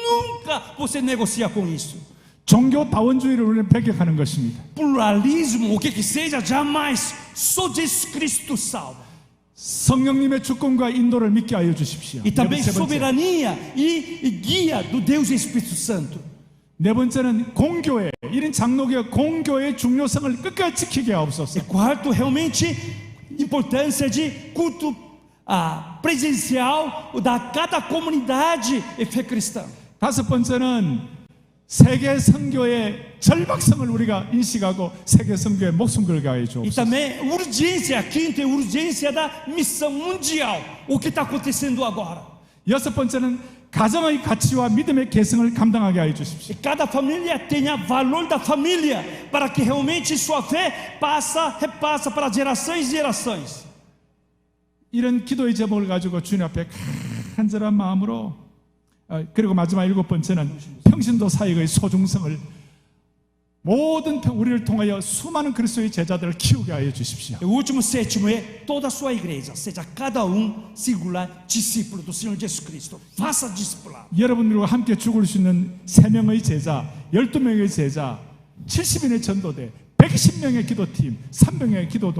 Nunca você negocia com isso. 종교 다원주의를 우리는 배격하는 것입니다. Pluralismo, o que seja, jamais. Só Jesus Cristo salva. 성령님의 주권과 인도를 믿게 하여 주십시오. E também soberania e guia do Deus Espírito Santo. 네 번째는 공교회, 이런 장로교회 공교회의 중요성을 끝까지 지키게 하옵소서. E quarto, realmente importância de culto presencial da cada comunidade e fé cristã. 다섯 번째는 세계 선교의 절박성을 우리가 인식하고 세계 선교에 목숨 걸게 하여 E 주옵소서. também urgência, quinto é urgência da missão mundial. O que está acontecendo agora? 여섯 번째는 가정의 가치와 믿음의 계승을 감당하게 하여 주십시오. E cada família tenha valor da família, para que realmente sua fé repassa para gerações e gerações. 이런 기도의 제목을 가지고 주님 앞에 간절한 마음으로 그리고 마지막 7번째는 평신도 사역의 소중성을 모든 우리를 통하여 수많은 그리스도의 제자들을 키우게 하여 주십시오. E o último, sétimo é toda a sua igreja, seja cada singular discípulo do Senhor Jesus Cristo. Faça discipulado. 여러분들과 함께 죽을 수 있는 3명의 제자, 12명의 제자, 70인의 전도대, 110명의 기도팀, 3명의 기도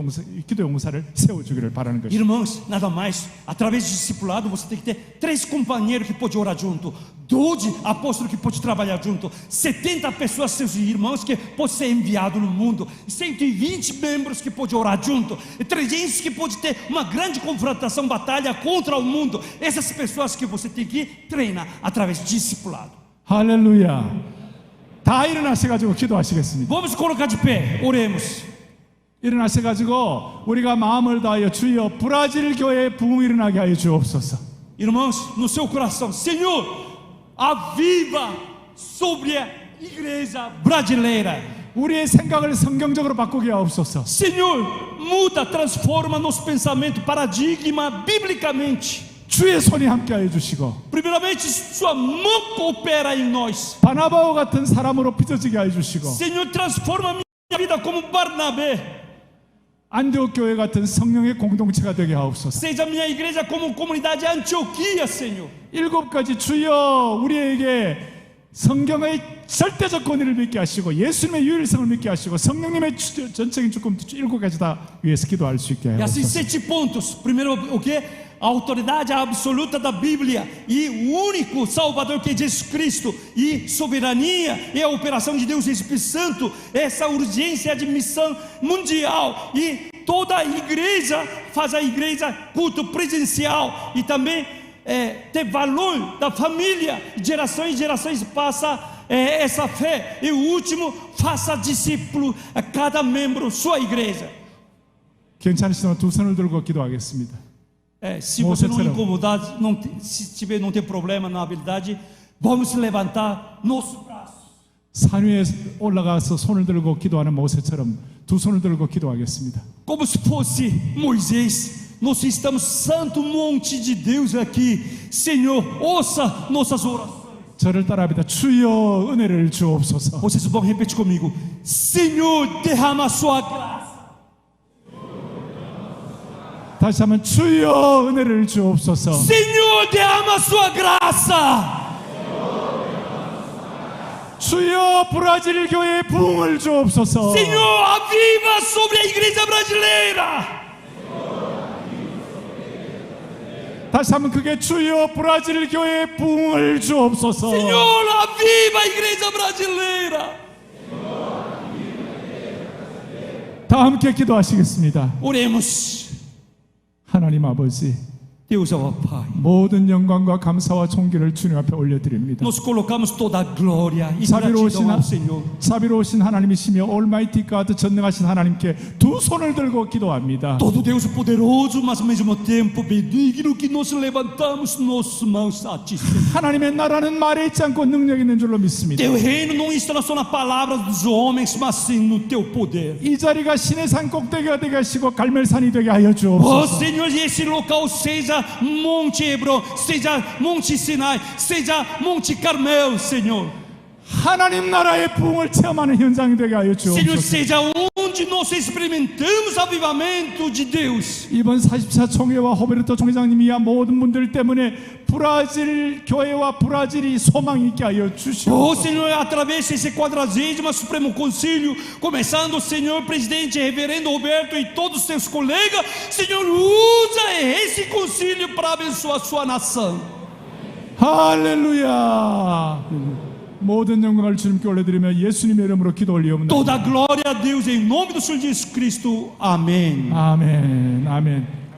용사를 세워주기를 바라는 것입니다. Irmãos, nada mais, através do discipulado você tem que ter 3 companheiros que podem orar junto, 12 apóstolos que podem trabalhar junto, 70 pessoas, seus irmãos, que podem ser enviados no mundo, 120 membros que podem orar junto, e 300 que podem ter uma grande confrontação, batalha contra o mundo. Essas pessoas que você tem que treinar através do discipulado. 할렐루야. 다 일어나셔가지고 기도하시겠습니다. Vamos colocar de pé, oremos. 일어나셔가지고 우리가 마음을 다하여 주여 브라질 교회의 부흥이 일어나게 하여 주옵소서. Irmãos, no seu coração, Senhor, aviva sobre a igreja brasileira. 우리의 생각을 성경적으로 바꾸게 하옵소서. Senhor, muda, transforma nosso pensamento, paradigma biblicamente. 주의 손이 함께하여 주시고 Primeiramente, sua mão coopera em nós. 바나바와 같은 사람으로 빚어지게 하여 주시고 Senhor, transforma a minha vida como Barnabé. 안디옥 교회 같은 성령의 공동체가 되게 하옵소서. Seja a minha igreja como comunidade Antioquia, Senhor. 7가지 주여 우리에게 성경의 절대적 권위를 믿게 하시고 예수님의 유일성을 믿게 하시고 성령님의 전적인 주권 7가지 다 위해서 기도할 수 있게 E assim, 하옵소서. 7 pontos. Primeiro, o que? A autoridade absoluta da Bíblia e o único Salvador que é Jesus Cristo, e soberania e a operação de Deus Espírito Santo, essa urgência de missão mundial, e toda a igreja faz a igreja culto presencial, e também ter valor da família, gerações e gerações passa essa fé, e o último, faça discípulo a cada membro sua igreja. 괜찮으시다면 두 손을 들고 기도하겠습니다. Se você não Moço, incomodar, não tem problema na habilidade, vamos levantar nosso braço. 산 위에 올라가서 손을 들고 기도하는 모세처럼 두 손을 들고 기도하겠습니다. Como se fosse Moisés, nós estamos santo monte de Deus aqui. Senhor, ouça nossas orações. 저를 따라합니다. 주여 은혜를 주옵소서. Vocês vão repetir comigo. Senhor, derrama a sua graça. 다시 한번 주여 은혜를 주옵소서. Senhor, derrama a sua graça. 주여 브라질 교회의 부흥을 주옵소서. Senhor, aviva sobre a igreja brasileira. 다시 한번 그게 주여 브라질 교회의 부흥을 주옵소서. Senhor, aviva a igreja brasileira. 다 함께 기도하시겠습니다. Oremos. 하나님 아버지, Deus é o Pai. 모든 영광과 감사와 존귀를 주님 앞에 올려드립니다. Nós colocamos toda a glória e 자비로우신, gratidão ao Senhor. 자비로우신 하나님이시며 Almighty God 전능하신 하나님께 두 손을 들고 기도합니다. Todo Deus poderoso, mas ao mesmo tempo benigno, que nós levantamos nossas mãos a Ti, Senhor. 하나님의 나라는 말에 있지 않고 능력 있는 줄로 믿습니다. Teu reino não está só na palavra dos homens, mas sim no Teu poder. 이 자리가 신의 산 꼭대기가 되게 하시고 갈멜산이 되게 하여 Oh 주옵소서. Senhor, e esse local seja Monte Hebron, seja Monte Sinai, seja Monte Carmel, Senhor. 하나님 나라의 부흥을 체험하는 현장이 되게 하여 Senhor, 주옵소서. seja onde nós experimentamos avivamento de Deus. 이번 44 총회와 호베르토 총회장님이야 모든 분들 때문에 브라질 교회와 브라질이 소망 있게 하여 Oh 주시옵소서. Senhor, através desse 40º Supremo Concílio, começando, Senhor, presidente, reverendo Roberto e todos os seus colegas, Senhor, usa esse concílio para abençoar a sua nação. 할렐루야. 모든 영광을 주님께 올려드리며 예수님의 이름으로 기도 올리옵나이다. Toda a glória a Deus em nome do Senhor Jesus Cristo. Amém. 아멘. 아멘.